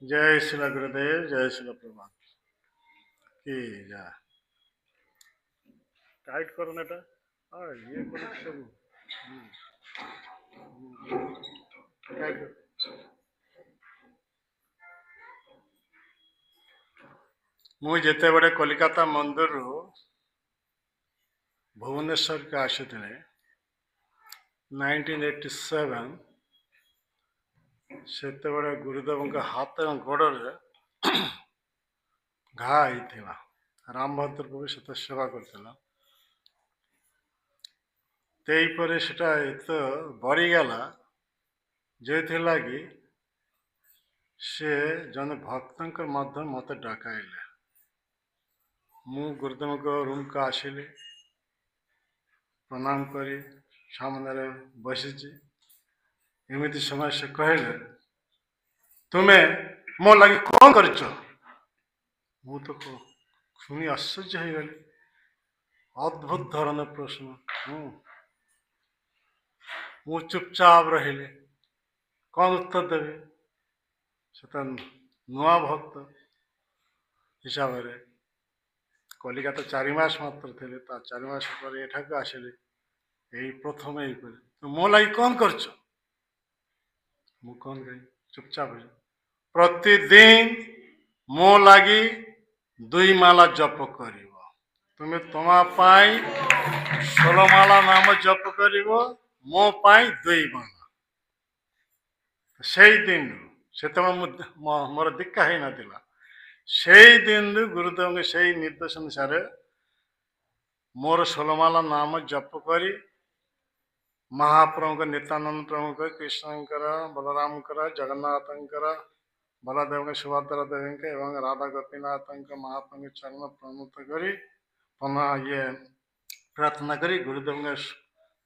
जय शिला गुरुदेव, जय शिला प्रभात की जा टाइट करो ना এটা আর ইয়ে করে ସବୁ টাইট কর। ମୁଁ ଯେତେବେଳେ କଲିକତା ମନ୍ଦିରରୁ ଭୁବନେଶ୍ୱରକୁ ଆସିଥିଲି 1987 ସେତେବେଳେ ଗୁରୁଦେବଙ୍କ ହାତ ଏବଂ ଗୋଡ଼ରେ ଘା ହେଇଥିଲା। ରାମଭଦ୍ର ପ୍ରଭୁ ସେତେ ସେବା କରିଥିଲା। ତେଇପରେ ସେଟା ଏତେ ବଢ଼ିଗଲା ଯେଉଁଥିଲାଗି ସେ ଜଣେ ଭକ୍ତଙ୍କ ମଧ୍ୟ ମୋତେ ଡକାଇଲେ। ମୁଁ ଗୁରୁଦେବଙ୍କ ରୁମ୍କୁ ଆସିଲି, ପ୍ରଣାମ କରି ସାମନାରେ ବସିଛି। ଏମିତି ସମୟ ସେ କହିଲେ, ତୁମେ ମୋ ଲାଗି କ'ଣ କରିଛ? ମୁଁ ତ ଶୁଣି ଆଶ୍ଚର୍ଯ୍ୟ ହେଇଗଲି। ଅଦ୍ଭୁତ ଧରଣର ପ୍ରଶ୍ନ। ମୁଁ ଚୁପଚାପ ରହିଲି, କ'ଣ ଉତ୍ତର ଦେବି? ସେ ତ ନୂଆ ଭକ୍ତ ହିସାବରେ କଲିକତା 4 ମାସ ମାତ୍ର ଥିଲେ। ତା 4 ମାସ ପରେ ଏଠାକୁ ଆସିଲି। ଏଇ ପ୍ରଥମେ ଏଇପରି, ମୋ ଲାଗି କ'ଣ କରିଛ? ମୁଁ କ'ଣ କହିବି? ଚୁପଚାପ ହେଲି। ପ୍ରତିଦିନ ମୋ ଲାଗି 2 ମାଳା ଜପ କରିବ। ତୁମେ ତମ ପାଇଁ 16 ମାଳା ନାମ ଜପ କରିବ, ମୋ ପାଇଁ 2 ମାଳା। ସେଇ ଦିନରୁ, ସେତେବେଳେ ମୋର ଦୀକ୍ଷା ହେଇନଥିଲା, ସେଇ ଦିନରୁ ଗୁରୁଦେବଙ୍କ ସେଇ ନିର୍ଦ୍ଦେଶ ଅନୁସାରେ ମୋର 16 ମାଳା ନାମ ଜପ କରି ମହାପ୍ରଭୁଙ୍କ, ନିତ୍ୟାନନ୍ଦ ପ୍ରଭୁଙ୍କ, କୃଷ୍ଣଙ୍କର, ବଳରାମଙ୍କର, ଜଗନ୍ନାଥଙ୍କର, ବଳଦେବଙ୍କ, ସୁଭଦ୍ରା ଦେବୀଙ୍କ ଏବଂ ରାଧା ଗୋପୀନାଥଙ୍କ ମହାପ୍ରଭୁଙ୍କ ଚରଣ ପ୍ରଣତ କରି ପ୍ରାର୍ଥନା କରି ଗୁରୁଦେବଙ୍କ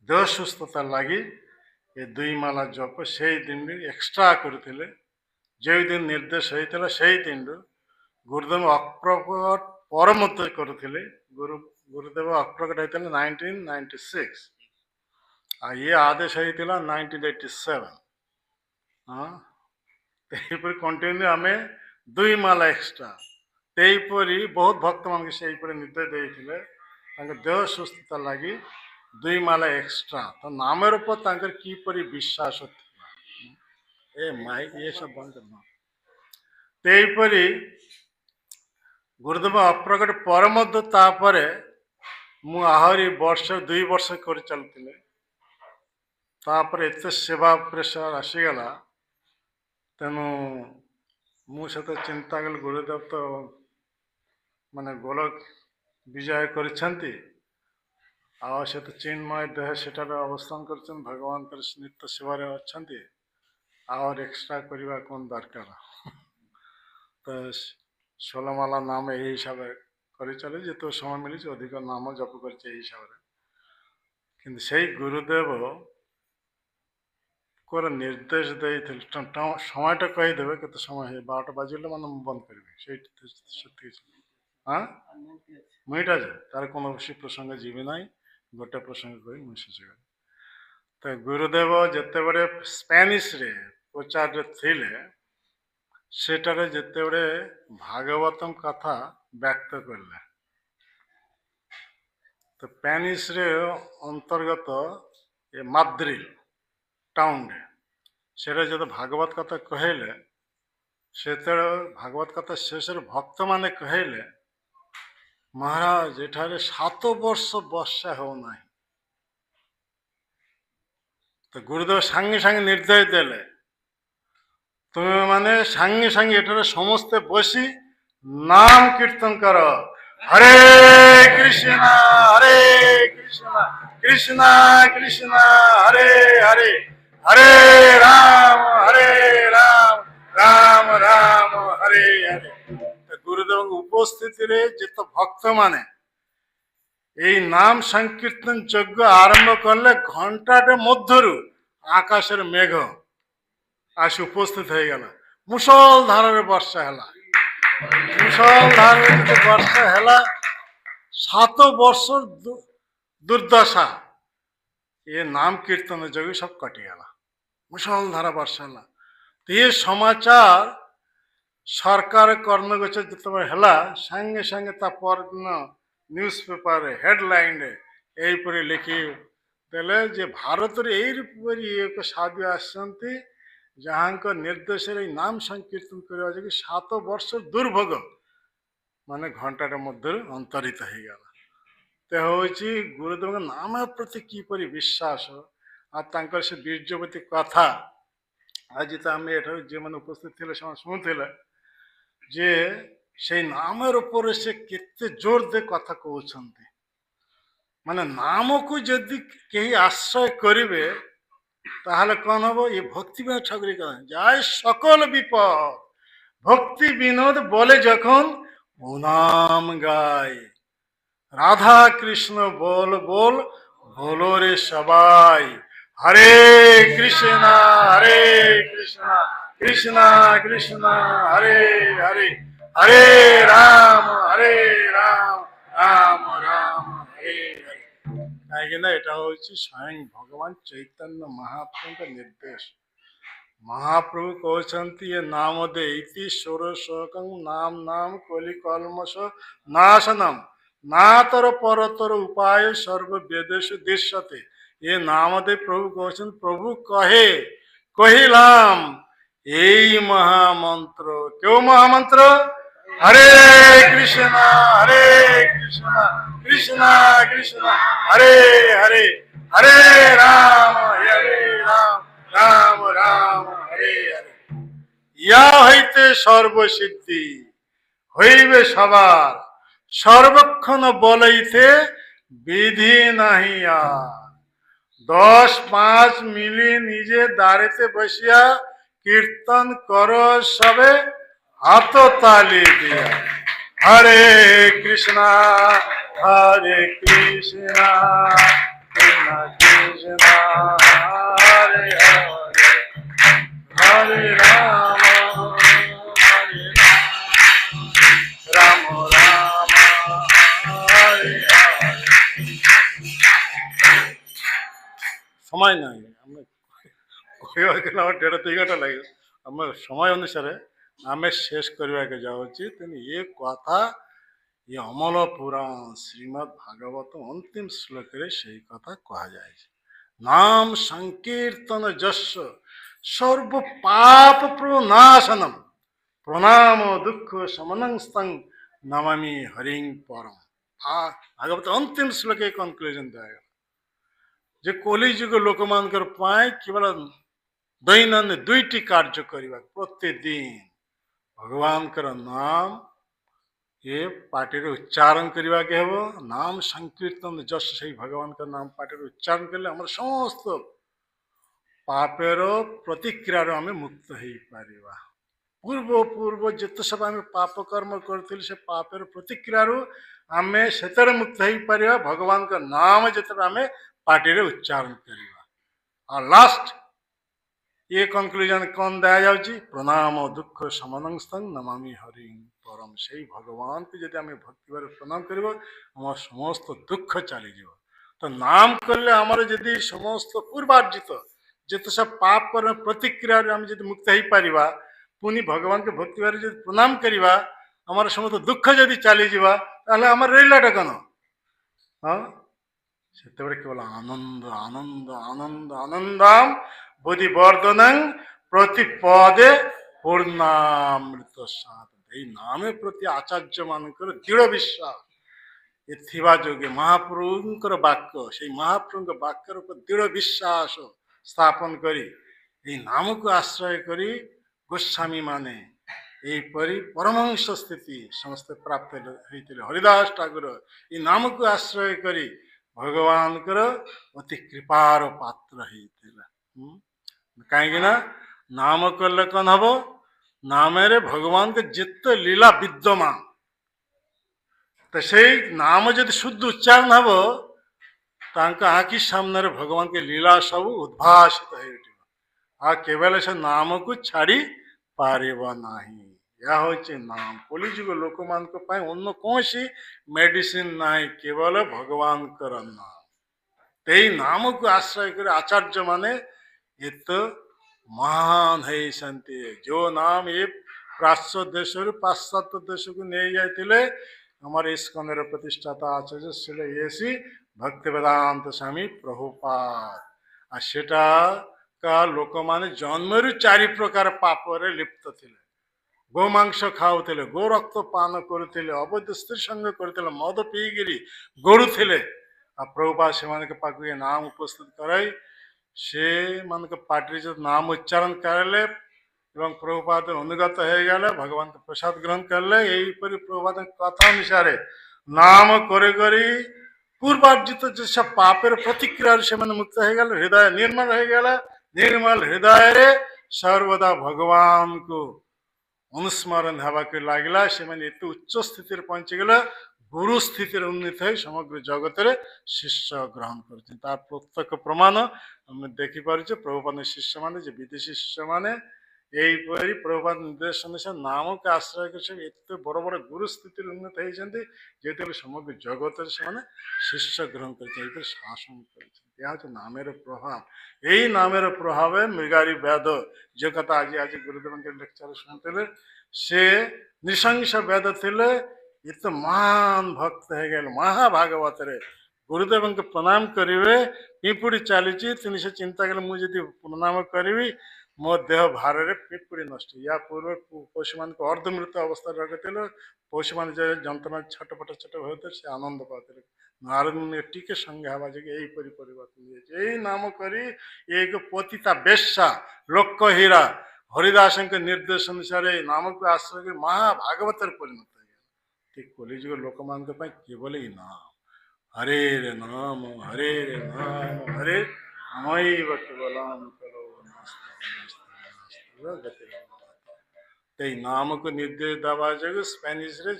ଦେହ ସୁସ୍ଥତା ଲାଗି ଏ 2 ମାଳା ଜପ ସେଇ ଦିନରୁ ଏକ୍ସଟ୍ରା କରୁଥିଲେ। ଯେଉଁଦିନ ନିର୍ଦ୍ଦେଶ ହେଇଥିଲା ସେଇ ଦିନରୁ ଗୁରୁଦେବ ଅପ୍ରକଟ ପରମତ କରୁଥିଲେ। ଗୁରୁଦେବ ଅପ୍ରକଟ ହେଇଥିଲେ 1996 ଆଉ ଇଏ ଆଦେଶ ହେଇଥିଲା 1987। ସେହିପରି କଣ୍ଟିନ୍ୟୁ ଆମେ 2 ମାଳା ଏକ୍ସଟ୍ରା। ସେହିପରି ବହୁତ ଭକ୍ତମାନଙ୍କୁ ସେହିପରି ନିର୍ଦ୍ଦେଶ ଦେଇଥିଲେ। ତାଙ୍କ ଦେହ ସୁସ୍ଥତା ଲାଗି 2 ମାଳା ଏକ୍ସଟ୍ରା। ତ ନାମର ଉପରେ ତାଙ୍କର କିପରି ବିଶ୍ୱାସ ଥିଲା। ଏସବୁ ବନ୍ଦ କରିବ। ସେହିପରି ଗୁରୁଦେବ ଅପ୍ରକଟ ପରେ ମଧ୍ୟ ତାପରେ ମୁଁ ଆହୁରି 2 ବର୍ଷ କରି ଚାଲୁଥିଲେ। ତାପରେ ଏତେ ସେବା ପ୍ରେସର ଆସିଗଲା, ତେଣୁ ମୁଁ ସେତେ ଚିନ୍ତା କଲି ଗୁରୁଦେବ ତ ମାନେ ଗୋଲକ ବିଜୟ କରିଛନ୍ତି, ଆଉ ସେ ତ ଚିନ୍ମୟ ଦେହ ସେଠାରେ ଅବସ୍ଥାନ କରିଛନ୍ତି, ଭଗବାନଙ୍କର ନିତ୍ୟ ସେବାରେ ଅଛନ୍ତି, ଆଉ ଏକ୍ସଟ୍ରା କରିବା କ'ଣ ଦରକାର? ତ 16 ମାଳା ନାମ ଏହି ହିସାବରେ କରିଚାଲେ, ଯେତେବେଳେ ସମୟ ମିଳିଛି ଅଧିକ ନାମ ଜପ କରିଛି ଏହି ହିସାବରେ। କିନ୍ତୁ ସେଇ ଗୁରୁଦେବ ନିର୍ଦ୍ଦେଶ ଦେଇଥିଲେ, সময়ଟା କହିଦେବେ କେତେ ସମୟ ହେଇ 12ଟା ବାଜିଲେ ମାନେ ମୁଁ ବନ୍ଦ କରିବି। ସେଇଠି ସେତିକି। ମୁଁ ଏଇଟା ତାର କୌଣସି ପ୍ରସଙ୍ଗ ଯିବି ନାହିଁ, ଗୋଟେ ପ୍ରସଙ୍ଗ କହି ମୁଁ ଶେଷ କରିବି। ତ ଗୁରୁଦେବ ଯେତେବେଳେ ସ୍ପାନିଶରେ ପ୍ରଚାରରେ ଥିଲେ, ସେଠାରେ ଯେତେବେଳେ ଭାଗବତମ କଥା ବ୍ୟକ୍ତ କଲେ, ତ ସ୍ପାନିଶରେ ଅନ୍ତର୍ଗତ ଏ ମାଦ୍ରିଦ ଟାଉନରେ ସେଟା ଯେତେ ଭାଗବତ କଥା କହିଲେ, ସେତେବେଳେ ଭାଗବତ କଥା ଶେଷରେ ଭକ୍ତମାନେ କହିଲେ, ମହାରାଜ ଏଠାରେ 7 ବର୍ଷ ବର୍ଷା ହେଉନାହିଁ। ତ ଗୁରୁଦେବ ସାଙ୍ଗେ ସାଙ୍ଗେ ନିର୍ଦ୍ଦେଶ ଦେଲେ, ତୁମେ ମାନେ ସାଙ୍ଗେ ସାଙ୍ଗେ ଏଠାରେ ସମସ୍ତେ ବସି ନାମ କୀର୍ତ୍ତନ କର। ହରେ କୃଷ୍ଣ ହରେ କୃଷ୍ଣ କୃଷ୍ଣ କୃଷ୍ଣ ହରେ ହରେ ହରେ ରାମ ରାମ ରାମ ହରେ ହରେ। ଗୁରୁଦେବଙ୍କ ଉପସ୍ଥିତିରେ ଯେତେ ଭକ୍ତମାନେ এই নাম সংকীর্তন যজ্ঞ আরম্ভ করলে ঘণ্টাটা মধ্যରୁ আকাশের মেঘ আসি উপস্থিত হয়ে গেল। মুষলধারে বর্ষা হেলা, মুষলধারে বর্ষা হেলা। 7 ବର୍ଷ ଦୁର୍ଦ୍ଦଶା ଏ ନାମ କୀର୍ତ୍ତନ ଯୋଗୁଁ ସବୁ କଟିଗଲା। ମୁଷଳଧାରା ବର୍ଷା ହେଲା। ଏ ସମାଚାର ସରକାର କର୍ଣ୍ଣଗଛ ଯେତେବେଳେ ହେଲା ସାଙ୍ଗେ ସାଙ୍ଗେ ତା ପରଦିନ ନ୍ୟୁଜ୍ ପେପରରେ ହେଡ଼ଲାଇନ୍ରେ ଏହିପରି ଲେଖି ଦେଲେ ଯେ ଭାରତରେ ଏହିପରି ଏକ ସାଧୁ ଆସିଛନ୍ତି ଯାହାଙ୍କ ନିର୍ଦ୍ଦେଶରେ ଏଇ ନାମ ସଂକୀର୍ତ୍ତନ କରିବା ଯୋଗୁଁ 7 ବର୍ଷ ଦୁର୍ଭୋଗ ମାନେ ଘଣ୍ଟାଟେ ମଧ୍ୟରେ ଅନ୍ତରିତ ହେଇଗଲା। ते ହେଉଛି ଗୁରୁଦେବଙ୍କ ନାମ ପ୍ରତି କିପରି ବିଶ୍ୱାସ ଆଉ ତାଙ୍କର ସେ ବୀର୍ଯ୍ୟବତୀ କଥା ଆଜି ତ ଆମେ ଏଠାରୁ ଯେଉଁମାନେ ଉପସ୍ଥିତ ଥିଲେ ସେମାନେ ଶୁଣୁଥିଲେ ଯେ ସେଇ ନାମର ଉପରେ ସେ କେତେ ଜୋର ଦେଇ କଥା କହୁଛନ୍ତି। ମାନେ ନାମକୁ ଯଦି କେହି ଆଶ୍ରୟ କରିବେ তাহলে কন হবো এই ভক্তি বিনোদ ঠাকুরের কথা যায় সকল বিপদ ভক্তি বিনোদ বলে যখন ও নাম গায় রাধা কৃষ্ণ বল বল বলো রে সবাই হরে কৃষ্ণা কৃষ্ণ কৃষ্ণ হরে হরে হরে রাম রাম রাম হরে হরে କାହିଁକିନା ଏଟା ହଉଛି ସ୍ୱୟଂ ଭଗବାନ ଚୈତନ୍ୟ ମହାପ୍ରଭୁଙ୍କ ନିର୍ଦ୍ଦେଶ। ମହାପ୍ରଭୁ କହୁଛନ୍ତି ଏ ନାମ ଦେ ଇତି ଷୋଡ଼ଶକଂ ନାମ ନାମ କଲି କଲ୍ମଷ ନାଶନମ ନାତର ପରତର ଉପାୟ ସର୍ବ ବେଦେଶୁ ଦିଶ୍ୟତେ। ଏ ନାମ ଦେ ପ୍ରଭୁ କହୁଛନ୍ତି ପ୍ରଭୁ କହେ କହିଲାମ ଏଇ ମହାମନ୍ତ୍ର କେଉଁ ମହାମନ୍ତ୍ର हरे कृष्णा कृष्ण कृष्ण हरे हरे हरे राम राम राम हरे हरे ইয়া হইতে সর্বসিদ্ধি হইবে সবার সর্বক্ষণ বলইতে বিধি নাহি আর 10-5 মিলি নিজে দাঁড়িতে বসিয়া কীর্তন করো সবে হাত তালি দিয়া হরে কৃষ্ণ কৃষ্ণ কৃষ্ণ হরে হরে হরে রাম রাম রাম হরে হরে সময় নাই ଆମେ କହିବାକୁ ଗଲେ ଆମର 1.5-2 ଘଣ୍ଟା ଲାଗିବ ଆମ ସମୟ ଅନୁସାରେ ଆମେ ଶେଷ କରିବାକୁ ଯାଉଛି ତେଣୁ ଏ କଥା ଏ ଅମଳ ପୁରାଣ ଶ୍ରୀମଦ ଭାଗବତ ଅନ୍ତିମ ଶ୍ଲୋକରେ ସେଇ କଥା କୁହାଯାଇଛି। ନାମ ସଂକୀର୍ତ୍ତନ ଯଶ ସର୍ବ ପାପ ପ୍ରନାଶନମ ପ୍ରଣାମ ଦୁଃଖ ସମନଂ ସ୍ତଂ ନମାମି ହରିଂ ପରମ। ଭାଗବତ ଅନ୍ତିମ ଶ୍ଲୋକ କନକ୍ଲୁଜନ ଦିଆଗଲା ଯେ କଲିଯୁଗ ଲୋକମାନଙ୍କର ପାଇଁ କେବଳ ଦୈନନ୍ଦିନ 2ଟି କାର୍ଯ୍ୟ କରିବା ପ୍ରତିଦିନ ଭଗବାନଙ୍କର ନାମ ଏ ପାଟିରେ ଉଚ୍ଚାରଣ କରିବାକୁ ହେବ ନାମ ସଂକୀର୍ତ୍ତନ ଯଶ ସେଇ ଭଗବାନଙ୍କର ନାମ ପାଟିରେ ଉଚ୍ଚାରଣ କଲେ ଆମର ସମସ୍ତ ପାପର ପ୍ରତିକ୍ରିୟାରୁ ଆମେ ମୁକ୍ତ ହେଇପାରିବା। ପୂର୍ବ ଯେତେ ସବୁ ଆମେ ପାପ କର୍ମ କରିଥିଲୁ ସେ ପାପର ପ୍ରତିକ୍ରିୟାରୁ ଆମେ ସେଥିରେ ମୁକ୍ତ ହେଇପାରିବା ଭଗବାନଙ୍କ ନାମ ଯେତେବେଳେ ଆମେ ପାଟିରେ ଉଚ୍ଚାରଣ କରିବା। ଆଉ ଲାଷ୍ଟ ये कंक्लूजन कौन दिया जाउची प्रणाम दुख समनं स्तं नमामि हरि परम से भगवान को यदि आम भक्ति भाव प्रणाम करब आम समस्त दुख चली जीव तो नाम कले आमर यदि समस्त पूर्वार्जित जिते सब पाप कर प्रतिक्रिया आम यदि मुक्त हो पारिबा पुनि भगवान के भक्ति भाव यदि प्रणाम करवा आमर समस्त दुख यदि चली जीवा ताहले आमर रहिलाटा कौन हाँ से केवल आनंद आनंद आनंद आनंदाम बुद्धि वर्धनं प्रतिपदे पूर्णामृत साधन এই নামে প্রতি আচার্য মানଙ୍କର দৃঢ় বিশ্বাস ଏ ଥିବା ଯୋଗେ ମହାପ୍ରଭୁଙ୍କର ବାକ୍ୟ ସେଇ ମହାପ୍ରଭୁଙ୍କ ବାକ୍ୟର ଉପରେ ଦୃଢ଼ ବିଶ୍ୱାସ ସ୍ଥାପନ କରି এই ନାମକୁ ଆଶ୍ରୟ କରି ଗୋସ୍ୱାମୀ ମାନେ ଏହିପରି ପରମହଂସ ସ୍ଥିତି ସମସ୍ତେ ପ୍ରାପ୍ତ ହେଇଥିଲେ। ହରିଦାସ ଠାକୁର এই ନାମକୁ ଆଶ୍ରୟ କରି ଭଗବାନଙ୍କର ଅତି କୃପାର ପାତ୍ର ହେଇଥିଲା। कहीं नाम कले कौन हम नाम भगवान के जिते लीला विद्यमान तो से नाम जदि शुद्ध उच्चारण हम आखि सामने भगवान के लीला सब उद्भासित हो केवल से नाम को छाड़ी पारिब नाही। यह हूँ नाम कलिजुग लोक मान अन्य कौन सी मेडिसिन ना केवल भगवान नाम ते नाम को आश्रय कर आचार्य माने ये तो महान है संति जो नाम ये ପ୍ରାଚ୍ୟ ଦେଶରୁ ପାଶ୍ଚାତ୍ୟ ଦେଶକୁ ନେଇ ଯାଇଥିଲେ ଆମର ଇସ୍କନର ପ୍ରତିଷ୍ଠାତା ଆଚାର୍ଯ୍ୟ ଶ୍ରୀ ଏସି ଭକ୍ତିବେଦାନ୍ତ ସ୍ୱାମୀ ପ୍ରଭୁପାଦ। ଆଉ ସେଟା ଲୋକମାନେ ଜନ୍ମରୁ 4 ପ୍ରକାର ପାପରେ ଲିପ୍ତ ଥିଲେ। ଗୋମାଂସ ଖାଉଥିଲେ, ଗୋ ରକ୍ତ ପାନ କରୁଥିଲେ, ଅବୈଧ ସ୍ତ୍ରୀ ସଙ୍ଗ କରୁଥିଲେ, ମଦ ପିଇକିରି ଗଡ଼ୁଥିଲେ। ଆଉ ପ୍ରଭୁପାଦ ସେମାନଙ୍କ ପାଖକୁ ଏ ନାମ ଉପସ୍ଥିତ କରାଇ ସେମାନଙ୍କ ପାଟିରେ ଯଦି ନାମ ଉଚ୍ଚାରଣ କରାଇଲେ ଏବଂ ପ୍ରଭୁପାଦ ଅନୁଗତ ହେଇଗଲେ, ଭଗବାନ ପ୍ରସାଦ ଗ୍ରହଣ କଲେ। ଏହିପରି ପ୍ରଭୁପାଦ କଥା ଅନୁସାରେ ନାମ କରି କରି ପୂର୍ବାର୍ଜିତ ଯେ ପାପର ପ୍ରତିକ୍ରିୟାରୁ ସେମାନେ ମୁକ୍ତ ହେଇଗଲେ, ହୃଦୟ ନିର୍ମଳ ହେଇଗଲା। ନିର୍ମଳ ହୃଦୟରେ ସର୍ବଦା ଭଗବାନଙ୍କୁ ଅନୁସ୍ମରଣ ହେବାକୁ ଲାଗିଲା। ସେମାନେ ଏତେ ଉଚ୍ଚ ସ୍ଥିତିରେ ପହଞ୍ଚିଗଲେ, ଗୁରୁ ସ୍ଥିତିରେ ଉନ୍ନତ ହୋଇ ସମଗ୍ର ଜଗତରେ ଶିଷ୍ୟ ଗ୍ରହଣ କରୁଛନ୍ତି। ତାର ପ୍ରତ୍ୟକ୍ଷ ପ୍ରମାଣ ଆମେ ଦେଖିପାରୁଛେ। ପ୍ରଭୁପାଦ ଶିଷ୍ୟମାନେ ଯେ ବିଦେଶୀ ଶିଷ୍ୟମାନେ ଏହିପରି ପ୍ରଭୁପାଦ ନିର୍ଦ୍ଦେଶ ଅନୁସାରେ ନାମକୁ ଆଶ୍ରୟ କରି ଏତେ ବଡ଼ ବଡ଼ ଗୁରୁ ସ୍ଥିତିରେ ଉନ୍ନତ ହେଇଛନ୍ତି, ଯେତେବେଳେ ସମଗ୍ର ଜଗତରେ ସେମାନେ ଶିଷ୍ୟ ଗ୍ରହଣ କରିଛନ୍ତି, ଏହିପରି ଶାସନ କରିଛନ୍ତି। ଏହା ହେଉଛି ନାମର ପ୍ରଭାବ। ଏହି ନାମର ପ୍ରଭାବ ମୃଗାରୀ ବେଦ ଯେ କଥା ଆଜି ଗୁରୁଦେବଙ୍କ ଲେକ୍ଚର ଶୁଣୁଥିଲେ, ସେ ନୃଶଂସ ବେଦ ଥିଲେ, ଏତେ ମହାନ ଭକ୍ତ ହେଇଗଲେ। ମହାଭାଗବତରେ ଗୁରୁଦେବଙ୍କୁ ପ୍ରଣାମ କରିବେ, ପିମ୍ପୁଡ଼ି ଚାଲିଛି, ତିନି ସେ ଚିନ୍ତା କଲେ ମୁଁ ଯଦି ପ୍ରଣାମ କରିବି ମୋ ଦେହ ଭାରରେ ପିମ୍ପୁଡ଼ି ନଷ୍ଟ। ୟା ପୂର୍ବେ ପଶୁମାନଙ୍କୁ ଅର୍ଦ୍ଧମୃତ ଅବସ୍ଥାରେ ରଖିଥିଲେ। ପଶୁମାନେ ଯେ ଯନ୍ତ୍ରଣା ଛଟପଟ ହେଉଥିଲେ, ସେ ଆନନ୍ଦ ପାଉଥିଲେ। ନାରଦ ଟିକେ ସଙ୍ଗେ ହେବା ଯୋଗୁଁ ଏହିପରି ପରିବର୍ତ୍ତନ ହେଇଛି। ଏଇ ନାମ କରି ଏକ ପତିତା ବେଶ୍ୟା ଲୋକ ହୀରା ହରିଦାସଙ୍କ ନିର୍ଦ୍ଦେଶ ଅନୁସାରେ ନାମକୁ ଆଶ୍ରୟ କରି ମହାଭାଗବତରେ ପରିଣତ ହେଇଗଲା। ଠିକ କଲିଯୁଗ ଲୋକମାନଙ୍କ ପାଇଁ କେବଳ ଏଇ ନାମ, ହରେ ରେ ନାମ, ହରେ ରେ ନାମ, ହରେ ନାମୈବ କେବଲମ୍ କଲୌ ଏଇ ନାମକୁ ନିର୍ଦ୍ଦେଶ ଦେବା ଯୋଗୁଁ ସ୍ପାନିଶରେ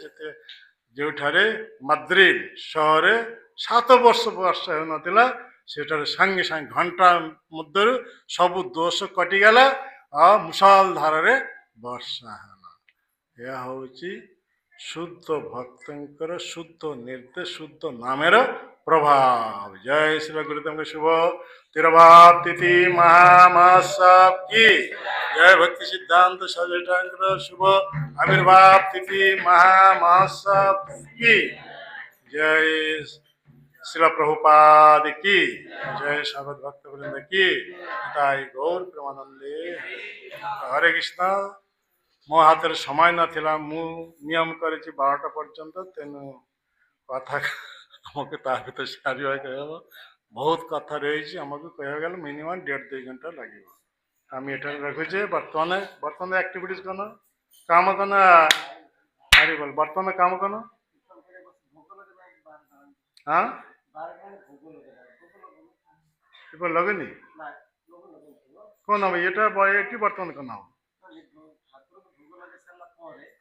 ଯେଉଁଠାରେ ମାଦ୍ରିଦ ସହରରେ 7 ବର୍ଷ ବର୍ଷା ହେଉନଥିଲା, ସେଠାରେ ସାଙ୍ଗେ ସାଙ୍ଗେ ଘଣ୍ଟା ମଧ୍ୟରୁ ସବୁ ଦୋଷ କଟିଗଲା ଆଉ ମୁଷଳଧାରରେ ବର୍ଷା ହେଲା। ଏହା ହେଉଛି ଶୁଦ୍ଧ ଭକ୍ତଙ୍କର ଶୁଦ୍ଧ ନିର୍ଦ୍ଦେଶ, ଶୁଦ୍ଧ ନାମର ପ୍ରଭାବ। ଜୟ ଶ୍ରୀ ଗୁରୁଦେବଙ୍କ ଶୁଭ ତିରଭାବ ତିଥି ମହାମାସ କି ଜୟ। ଭକ୍ତି ସିଦ୍ଧାନ୍ତ ସରସ୍ୱତୀ ଠାକୁର शुभ आविर्भाव तिथि महामास की जय। शिला प्रभुपाद की जय। सावध भक्त वृंद की जय। गौर प्रेमानंदे हरे कृष्ण। मो हाथ में समय नाला, मु नियम कर 12टा पर्यंत, तेणु कथा आमको ता भर सारे कह बहुत कथा रही आमको कह गले मिनिमम 1.5-2 घंटा लगे। आम ये रखुचे। बर्तमान एक्टिविटीज कौन काम कौन हरी बोल बर्तमान काम कौन हाँ लगेनि कौन हम ये बर्तमान कौन हम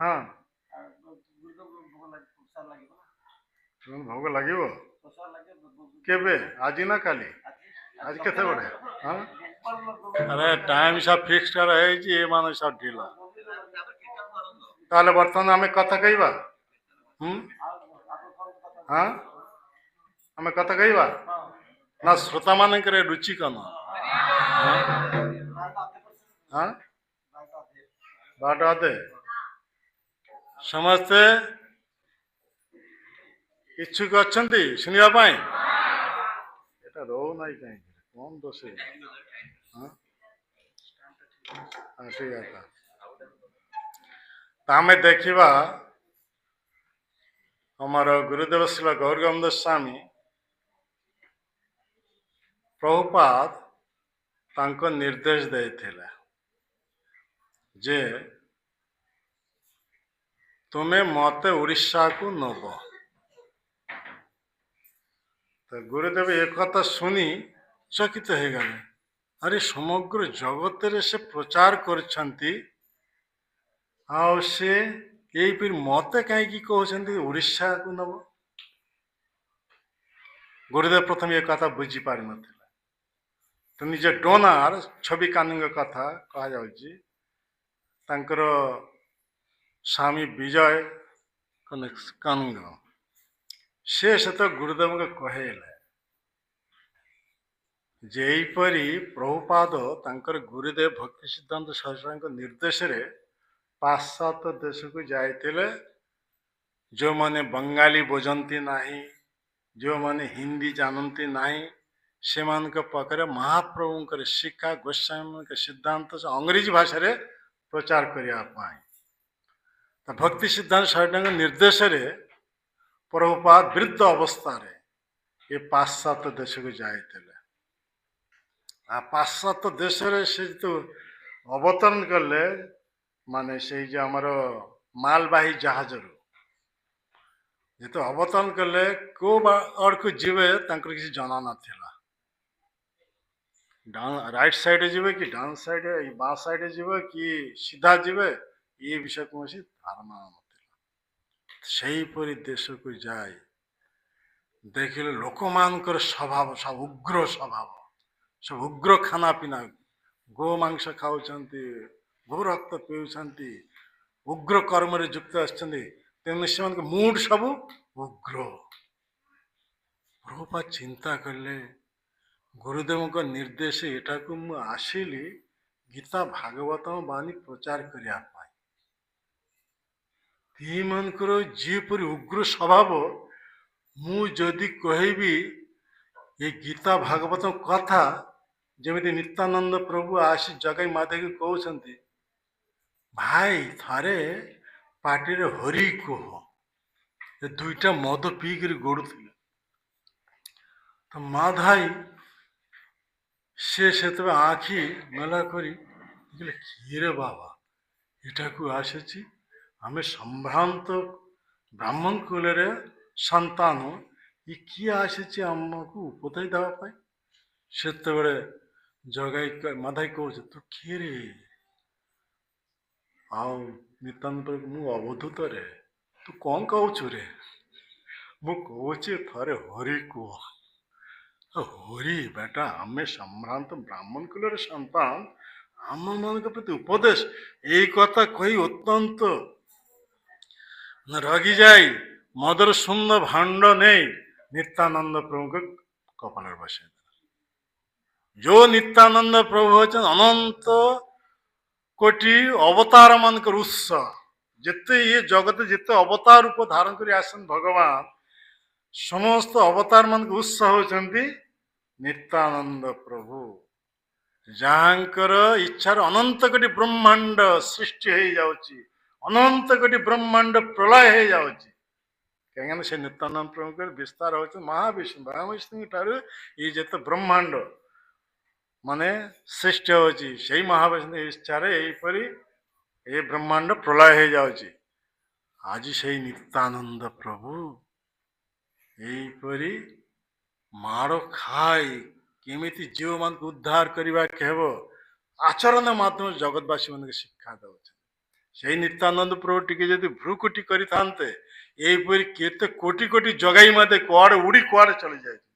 हाँ भोग लगे केबे आज ना काली आज केते बड़े हाँ अरे टाइम सब फिक्स कर मान सब ढिला ताले बर्तमान आम कथा कहवा हाँ आम कथा कहवा ना श्रोता मान रुचि कौन हाँ बाट आते समस्ते इच्छुक अच्छा शुणा एटा रो ना कहीं कौन दोष हाँ ठीक है आम देखा हमार गुरुदेव श्री गौरगोविंद स्वामी प्रभुपाद तांको निर्देश देते जे तुम्हें मत उड़ीसा को नब। तो गुरुदेव एक कथा शुणी चकित हो गले। अरे समग्र जगत रे से प्रचार करछंती आउ से यही फिर मत कहीं कहते उड़ीसा को नब। गुरुदेव प्रथम ये कथा बुझी पारि न तो निजे डोनार छवि कानून कथा कह जाकर स्वामी विजय कानून से तो गुरुदेव कहले जेपरी प्रभुपाद तांकर गुरुदेव भक्ति सिद्धांत सरस्वती निर्देश रे ପାଶ୍ଚାତ୍ୟ ଦେଶକୁ ଯାଇଥିଲେ, ଯେଉଁମାନେ ବଙ୍ଗାଳୀ ବୁଝନ୍ତି ନାହିଁ, ଯେଉଁମାନେ ହିନ୍ଦୀ ଜାଣନ୍ତି ନାହିଁ, ସେମାନଙ୍କ ପାଖରେ ମହାପ୍ରଭୁଙ୍କର ଶିକ୍ଷା, ଗୋସ୍ୱାମୀଙ୍କ ସିଦ୍ଧାନ୍ତ ଅଂଗ୍ରେଜୀ ଭାଷାରେ ପ୍ରଚାର କରିବା ପାଇଁ ଭକ୍ତି ସିଦ୍ଧାନ୍ତ ସ୍ୱାମୀଙ୍କ ନିର୍ଦ୍ଦେଶରେ ପ୍ରଭୁପାଦ ବୃଦ୍ଧ ଅବସ୍ଥାରେ ଏ ପାଶ୍ଚାତ୍ୟ ଦେଶକୁ ଯାଇଥିଲେ। ପାଶ୍ଚାତ୍ୟ ଦେଶରେ ସେ ଯେହେତୁ ଅବତରଣ କଲେ, ମାନେ ସେଇ ଯେ ଆମର ମାଲବାହୀ ଜାହାଜରୁ ଯେହେତୁ ଅବତରଣ କଲେ, କୋଉ ଆଡ଼କୁ ଯିବେ ତାଙ୍କର କିଛି ଜଣା ନଥିଲା। ରାଇଟ୍ ସାଇଡ୍ ଯିବେ କି ଡାଉନ୍ ସାଇଡ୍, ବାଁ ସାଇଡ୍ ଯିବେ କି ସିଧା ଯିବେ, ଏ ବିଷୟ କୌଣସି ଧାରଣା ନଥିଲା। ସେହିପରି ଦେଶକୁ ଯାଇ ଦେଖିଲେ ଲୋକମାନଙ୍କର ସ୍ୱଭାବ ସବୁ ଉଗ୍ର ସ୍ୱଭାବ, ସବୁ ଉଗ୍ର ଖାନା ପିନା, ଗୋ ମାଂସ ଖାଉଛନ୍ତି, ଗୋ ରକ୍ତ ପିଉଛନ୍ତି, ଉଗ୍ର କର୍ମରେ ଯୁକ୍ତ ଆସିଛନ୍ତି। ତେଣୁ ସେମାନଙ୍କ ମୁଡ୍ ସବୁ ଉଗ୍ର। ପ୍ରଭୁପାଦ ଚିନ୍ତା କଲେ, ଗୁରୁଦେବଙ୍କ ନିର୍ଦ୍ଦେଶ ଏଠାକୁ ମୁଁ ଆସିଲି ଗୀତା ଭାଗବତ ବାଣୀ ପ୍ରଚାର କରିବା ପାଇଁ। ଏମାନଙ୍କର ଯେପରି ଉଗ୍ର ସ୍ୱଭାବ, ମୁଁ ଯଦି କହିବି ଏ ଗୀତା ଭାଗବତ କଥା, ଯେମିତି ନିତ୍ୟାନନ୍ଦ ପ୍ରଭୁ ଆସି ଜଗାଇ ମାଧବକୁ କହୁଛନ୍ତି, ଭାଇ ଥରେ ପାଟିରେ ହରି କୁହ। ଏ ଦୁଇଟା ମଦ ପିଇକିରି ଗଡୁଥିଲେ। ତ ମାଧାଇ ସେ ସେତେବେଳେ ଆଖି ମେଲା କରି ଦେଖିଲେ, କିରେ ବାବା ଏଠାକୁ ଆସିଛି, ଆମେ ସମ୍ଭ୍ରାନ୍ତ ବ୍ରାହ୍ମଣ କୁଳରେ ସନ୍ତାନ, ଏ କିଏ ଆସିଛି ଆମକୁ ଉପଦେଶ ଦେବା ପାଇଁ? ସେତେବେଳେ ଜଗାଇ ମାଧାଇ କହୁଛି, ତୁ କିଏ ରେ? ଆଉ ନିତ୍ୟାନନ୍ଦ ମୁଁ ଅବଧୂତ ରେ। ତୁ କଣ କହୁଛୁ ରେ? ମୁଁ କହୁଛି ଥରେ ହରି କୁହ। ହରି ବେଟା, ଆମେ ସମ୍ଭ୍ରାନ୍ତ ବ୍ରାହ୍ମଣ କୁଳର ସନ୍ତାନ, ଆମ ମାନଙ୍କ ପ୍ରତି ଉପଦେଶ, ଏଇ କଥା କହି ଅତ୍ୟନ୍ତ ରଗିଯାଇ ମଦର ଶୂନ୍ୟ ଭାଣ୍ଡ ନେଇ ନିତ୍ୟାନନ୍ଦ ପ୍ରଭୁଙ୍କ କପାଳରେ ବସାଇ ଦେଲା। ଯୋଉ ନିତ୍ୟାନନ୍ଦ ପ୍ରଭୁ ହଉଛନ୍ତି ଅନନ୍ତ କୋଟି ଅବତାର ମାନଙ୍କର ଉତ୍ସ। ଯେତେ ଇଏ ଜଗତ ଯେତେ ଅବତାର ରୂପ ଧାରଣ କରି ଆସନ୍ତି ଭଗବାନ, ସମସ୍ତ ଅବତାର ମାନଙ୍କ ଉତ୍ସ ହଉଛନ୍ତି ନିତ୍ୟାନନ୍ଦ ପ୍ରଭୁ, ଯାହାଙ୍କର ଇଚ୍ଛାର ଅନନ୍ତ କୋଟି ବ୍ରହ୍ମାଣ୍ଡ ସୃଷ୍ଟି ହେଇଯାଉଛି, ଅନନ୍ତ କୋଟି ବ୍ରହ୍ମାଣ୍ଡ ପ୍ରଳୟ ହେଇଯାଉଛି। କାହିଁକିନା ସେ ନିତ୍ୟାନନ୍ଦ ପ୍ରଭୁଙ୍କର ବିସ୍ତାର ହଉଛି ମହାବିଷ୍ଣୁ। ମହାବିଷ୍ଣୁଙ୍କ ଠାରୁ ଏଇ ଯେତେ ବ୍ରହ୍ମାଣ୍ଡ ମାନେ ସୃଷ୍ଟି ହଉଛି, ସେଇ ମହାବିଷ୍ଣୁ ଇଚ୍ଛାରେ ଏଇପରି ଏ ବ୍ରହ୍ମାଣ୍ଡ ପ୍ରଳୟ ହେଇଯାଉଛି। ଆଜି ସେଇ ନିତ୍ୟାନନ୍ଦ ପ୍ରଭୁ ଏଇପରି ମାଡ଼ ଖାଇ କେମିତି ଝିଅମାନଙ୍କୁ ଉଦ୍ଧାର କରିବା ହେବ, ଆଚରଣ ମାଧ୍ୟମରେ ଜଗତବାସୀ ମାନଙ୍କୁ ଶିକ୍ଷା ଦେଉଛନ୍ତି। ସେଇ ନିତ୍ୟାନନ୍ଦ ପ୍ରଭୁ ଟିକେ ଯଦି ଭ୍ରୁକୁଟି କରିଥାନ୍ତେ, ଏଇପରି କେତେ କୋଟି କୋଟି ଜଗାଇ ମଧ୍ୟ କୁଆଡେ ଉଡି କୁଆଡେ ଚଳି ଯାଇଛନ୍ତି।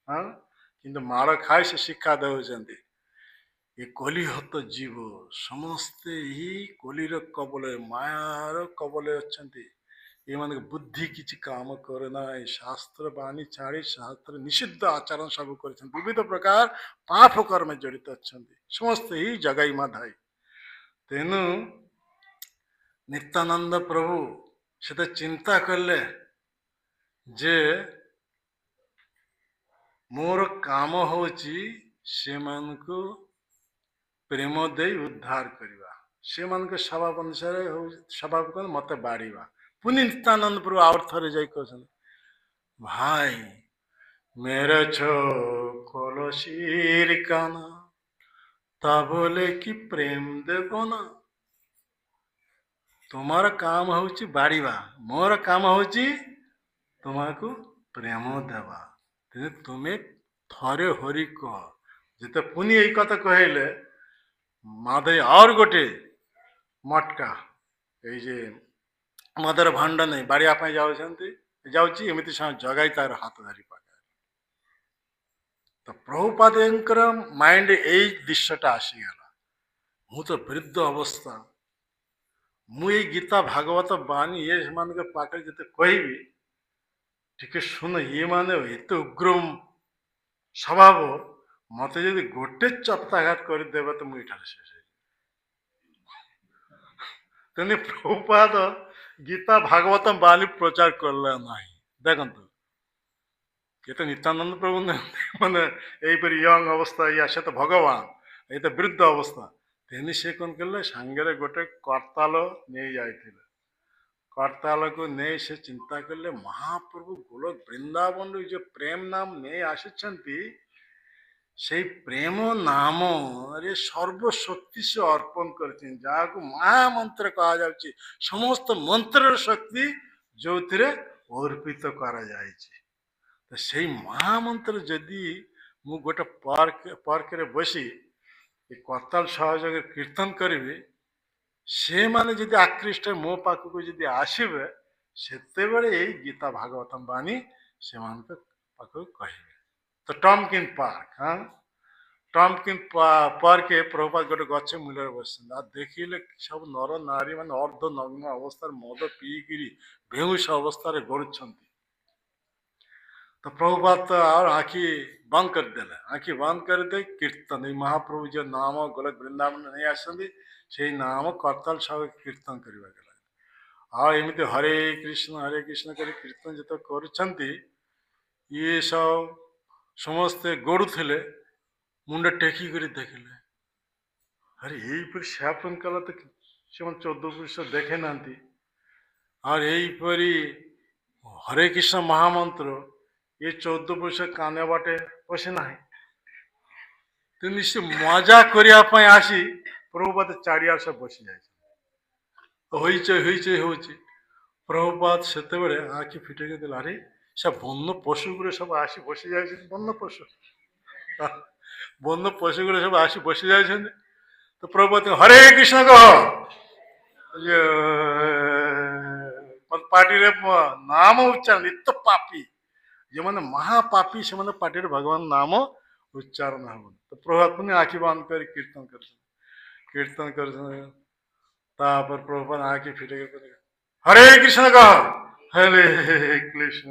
ହଁ, କିନ୍ତୁ ମାଡ଼ ଖାଇ ସେ ଶିକ୍ଷା ଦେଉଛନ୍ତି। ଏ କଲିହତ ଜୀବ ସମସ୍ତେ ଏହି କଲିର କବଳରେ, ମାୟାର କବଳରେ ଅଛନ୍ତି। ଏମାନଙ୍କ ବୁଦ୍ଧି କିଛି କାମ କରେ ନାହିଁ। ଶାସ୍ତ୍ର ବାଣୀ ଛାଡ଼ି ଶାସ୍ତ୍ର ନିଷିଦ୍ଧ ଆଚରଣ ସବୁ କରିଛନ୍ତି, ବିବିଧ ପ୍ରକାର ପାପ କର୍ମେ ଜଡ଼ିତ ଅଛନ୍ତି, ସମସ୍ତେ ହିଁ ଜଗାଇ ମାଧାଇ। ତେଣୁ ନିତ୍ୟାନନ୍ଦ ପ୍ରଭୁ ସେତେ ଚିନ୍ତା କଲେ ଯେ ମୋର କାମ ହଉଛି ସେମାନଙ୍କୁ ପ୍ରେମ ଦେଇ ଉଦ୍ଧାର କରିବା, ସେମାନଙ୍କ ସ୍ୱଭାବ ଅନୁସାରେ ସ୍ୱଭାବ କଲେ ମତେ ବାଡ଼ିବା। ପୁଣି ନିତ୍ୟାନନ୍ଦ ପ୍ରଭୁ ଆଉ ଥରେ ଯାଇ କହୁଛନ୍ତି, ଭାଇ मेरे छो कलसीर काना ता बोले कि प्रेम देव ना। तुमार काम हूँ बाड़ीवा, मोर काम हूँ तुमको प्रेम देवा। तुम्हें थरे हरि कह। जिते पुनि यही कथा कहले माधव और गोटे मटका ये मदर भांड नहीं बाड़िया जाऊँगी एमती जगाई तार हाथ धरी पाए। तो प्रभुपादଙ୍କର माइंड यही दृश्यटा आसीगला। मु तो वृद्ध अवस्था, मु ये गीता भागवत बाणी ये पाखे जिते कहबी टिके सुन, ये माने एत उग्र स्वभाव, मत यदि गोटे चपताघात करदेवे तो मुझे शेष। তেমনি প্রভুপাদ গীতা ভাগবতম বাণী প্রচার করলে নাই। দেখুন ये तो नित्यानंद प्रभु ने मैंने এইপରି ୟଙ୍ଗ ଅବସ୍ଥା ଇଏ ସେ ତ ଭଗବାନ ଏଇ ତ ବୃଦ୍ଧ ଅବସ୍ଥା ତେନି ସେ କଣ କଲେ ସାଙ୍ଗରେ ଗୋଟେ କରତାଲ ନେଇ ଯାଇଥିଲେ। କରତାଲକୁ ନେଇ ସେ ଚିନ୍ତା କଲେ ମହାପ୍ରଭୁ ଗୋଲକ ବୃନ୍ଦାବନରୁ ଯୋଉ ପ୍ରେମ ନାମ ନେଇ ଆସିଛନ୍ତି সেই প্রেম নামରେ ସର୍ବଶକ୍ତି ସେ ଅର୍ପଣ କରିଛନ୍ତି, ଯାହାକୁ ମହାମନ୍ତ୍ର କୁହାଯାଉଛି। ସମସ୍ତ ମନ୍ତ୍ରର ଶକ୍ତି ଯୋଉଥିରେ ଅର୍ପିତ କରାଯାଇଛି। ତ ସେଇ ମହାମନ୍ତ୍ର ଯଦି ମୁଁ ଗୋଟେ ପାର୍କରେ ବସି ଏ କରତାଲ ସହଯୋଗରେ କୀର୍ତ୍ତନ କରିବି, ସେମାନେ ଯଦି ଆକୃଷ୍ଟ ମୋ ପାଖକୁ ଯଦି ଆସିବେ, ସେତେବେଳେ ଏଇ ଗୀତା ଭାଗବତମ ବାଣୀ ସେମାନଙ୍କ ପାଖକୁ କହିବେ। ତ ଟମ୍କିନ୍ ପାର୍କ, ହଁ ଟମ୍କିନ୍ ପାର୍କେ ପ୍ରଭୁପାଦ ଗୋଟେ ଗଛ ମୂଳରେ ବସିଛନ୍ତି। ଆଉ ଦେଖିଲେ ସବୁ ନର ନାରୀ ମାନେ ଅର୍ଦ୍ଧ ନଗ୍ନ ଅବସ୍ଥାରେ ମଦ ପିଇକିରି ବେହୁଶ ଅବସ୍ଥାରେ ଗଡୁଛନ୍ତି। तो प्रभुपाद तो और आँखी बंद कर देला, आँखी बंद कर दे कीर्तन महाप्रभु जो नाम गोलक वृंदावन नहीं आसती से नाम करताल सब कीर्तन करवा गला। और एमती हरे कृष्ण कर कीर्तन जो करुँच ये सब समस्ते गड़ुले मुंड टेकी कर देखले अरे यहीपर सैपन कला तो से 14 पुरुष देखे ना और यहीपरी हरे कृष्ण महामंत्र ये 14 पुरुष काने बाटे पशे ना तो निश्चय मजा करने आसी प्रभुपाद चारियार सब बसी जाए प्रभुपाद से आँखि फिटे देला अरे सब बन्य पशु गुलो सब आसी बसी जाए बन्य पशु गुलो सब आसी बसी जाए तो प्रभुपाद हरे कृष्ण कह पार्टी नाम उच्चारण इत पापी जो मैंने महापापी से मैंने पार्टी भगवान नाम उच्चारण हम तो प्रभुपाद पुण्य आँखि बंद कर कीर्तन कर प्रभुपाद आँखि फिटे हरे कृष्ण कह हरे कृष्ण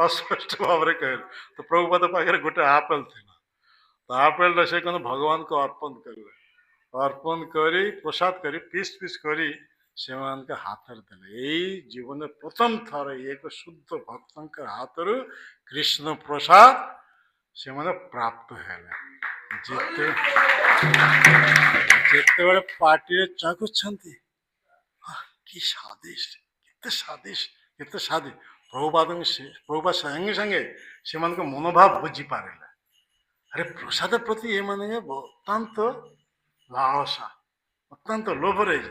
अस्पष्ट भाव कह तो प्रभुपाद पाखे गोटे आपेल थी तो आपेल से कौन भगवान को अर्पण कर प्रसाद कर पीस करी से हाथ दे जीवन प्रथम थर एक शुद्ध भक्त हाथ कृष्ण प्रसाद से प्राप्त है जिते पार्टी चाखुंट कि स्वादिष्ट केते स्वादिष्ट प्रभुपाद संगे संगे से मनोभाव बुझी पारे अरे प्रसाद प्रति ये माने अत्यंत लालसा अत्यंत लोभ रही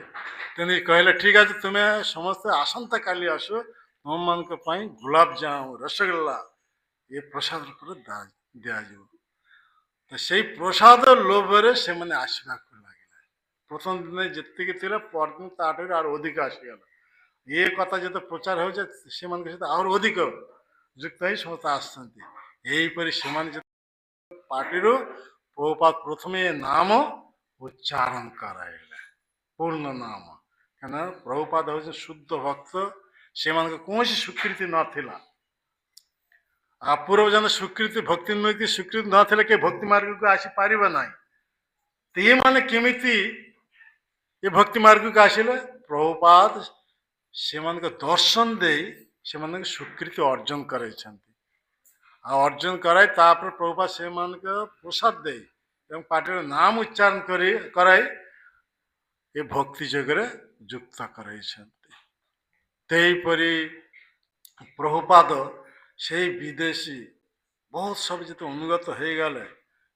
तेने कहले ठीक है तुम्हें समस्ते आसंता काली आस तुम मान गुलाब जाम रसगोल्ला ये प्रसाद दिज्व तो से प्रसाद लोभरे से मैंने आसवाक लगे प्रथम दिन जी परदिन ताठू और अधिक आसीगला ये कथा जो प्रचार हो सहित और अधिक युक्त ही समस्त आसपरी से पार्टी प्रभुपाद प्रथम नाम उच्चारण कराइले पूर्ण नाम क्या प्रभुपाद हूँ शुद्ध भक्त से कौन स्वीकृति नाला पूर्व जन स्वीकृति भक्ति नुक्ति स्वीकृति नाला कि भक्ति मार्ग को आसीपार ना तो ये माने केमिति ये भक्ति मार्ग को आसिले प्रभुपाद से दर्शन दे से स्वीकृति अर्जन कर अर्जन कराई प्रभुपाद से प्रसाद दे पार्टी नाम उच्चारण कराई ये भक्ति जगह युक्त करपरी प्रभुपाद से विदेशी बहुत सब जो अनुगत हो गले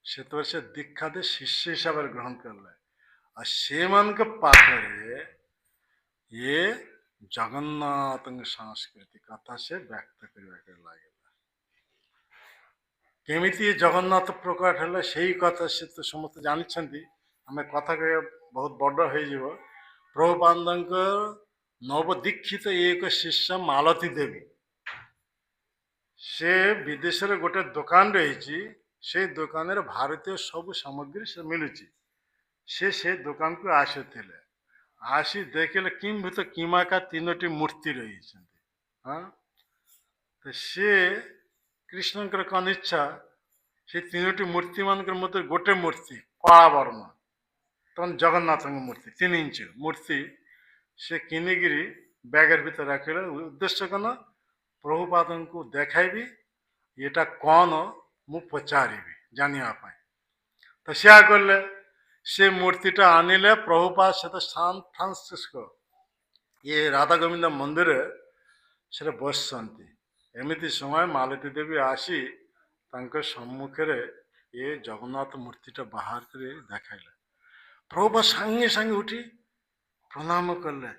से दीक्षा दे शिष्य हिसाब से ग्रहण करले और से पाखे ये जगन्नाथ संस्कृति कथा से व्यक्त करने लगे केमिति जगन्नाथ प्रकट है से कथा से तो समस्त जानते आम कथा कह बहुत बड़ हो प्रभुपाद नवदीक्षित एक शिष्य मालती देवी से विदेश रे गोटे दुकान रही से दुकान रे भारतीय सब सामग्री से मिलुची से दुकान को आसते आसी देखले किम्भूत किमा का 3टी मूर्ति रही हाँ तो से कृष्ण कौन इच्छा से 3टी मूर्ति मान मध्य गोटे मूर्ति कला वर्ण ତখন ଜଗନ୍ନାଥଙ୍କ ମୂର୍ତ୍ତି 3 ଇଞ୍ଚ ମୂର୍ତ୍ତି ସେ କିଣିକିରି ବ୍ୟାଗର ଭିତରେ ରଖିଲେ। ଉଦ୍ଦେଶ୍ୟ କ'ଣ? ପ୍ରଭୁପାଦଙ୍କୁ ଦେଖାଇବି, ଏଟା କ'ଣ ମୁଁ ପଚାରିବି ଜାଣିବା ପାଇଁ। ତ ସେଆ କଲେ। ସେ ମୂର୍ତ୍ତିଟା ଆଣିଲେ। ପ୍ରଭୁପାଦ ସେତ ସାନ୍ ଫ୍ରାନ୍ସିସ୍କୋ ଇଏ ରାଧା ଗୋବିନ୍ଦ ମନ୍ଦିରରେ ସେଟା ବସିଛନ୍ତି। ଏମିତି ସମୟ ମାଳତୀ ଦେବୀ ଆସି ତାଙ୍କ ସମ୍ମୁଖରେ ଏ ଜଗନ୍ନାଥ ମୂର୍ତ୍ତିଟା ବାହାର କରି ଦେଖାଇଲେ। ପ୍ରଭୁପାଦ ସାଙ୍ଗେ ସାଙ୍ଗେ ଉଠି ପ୍ରଣାମ କଲେ।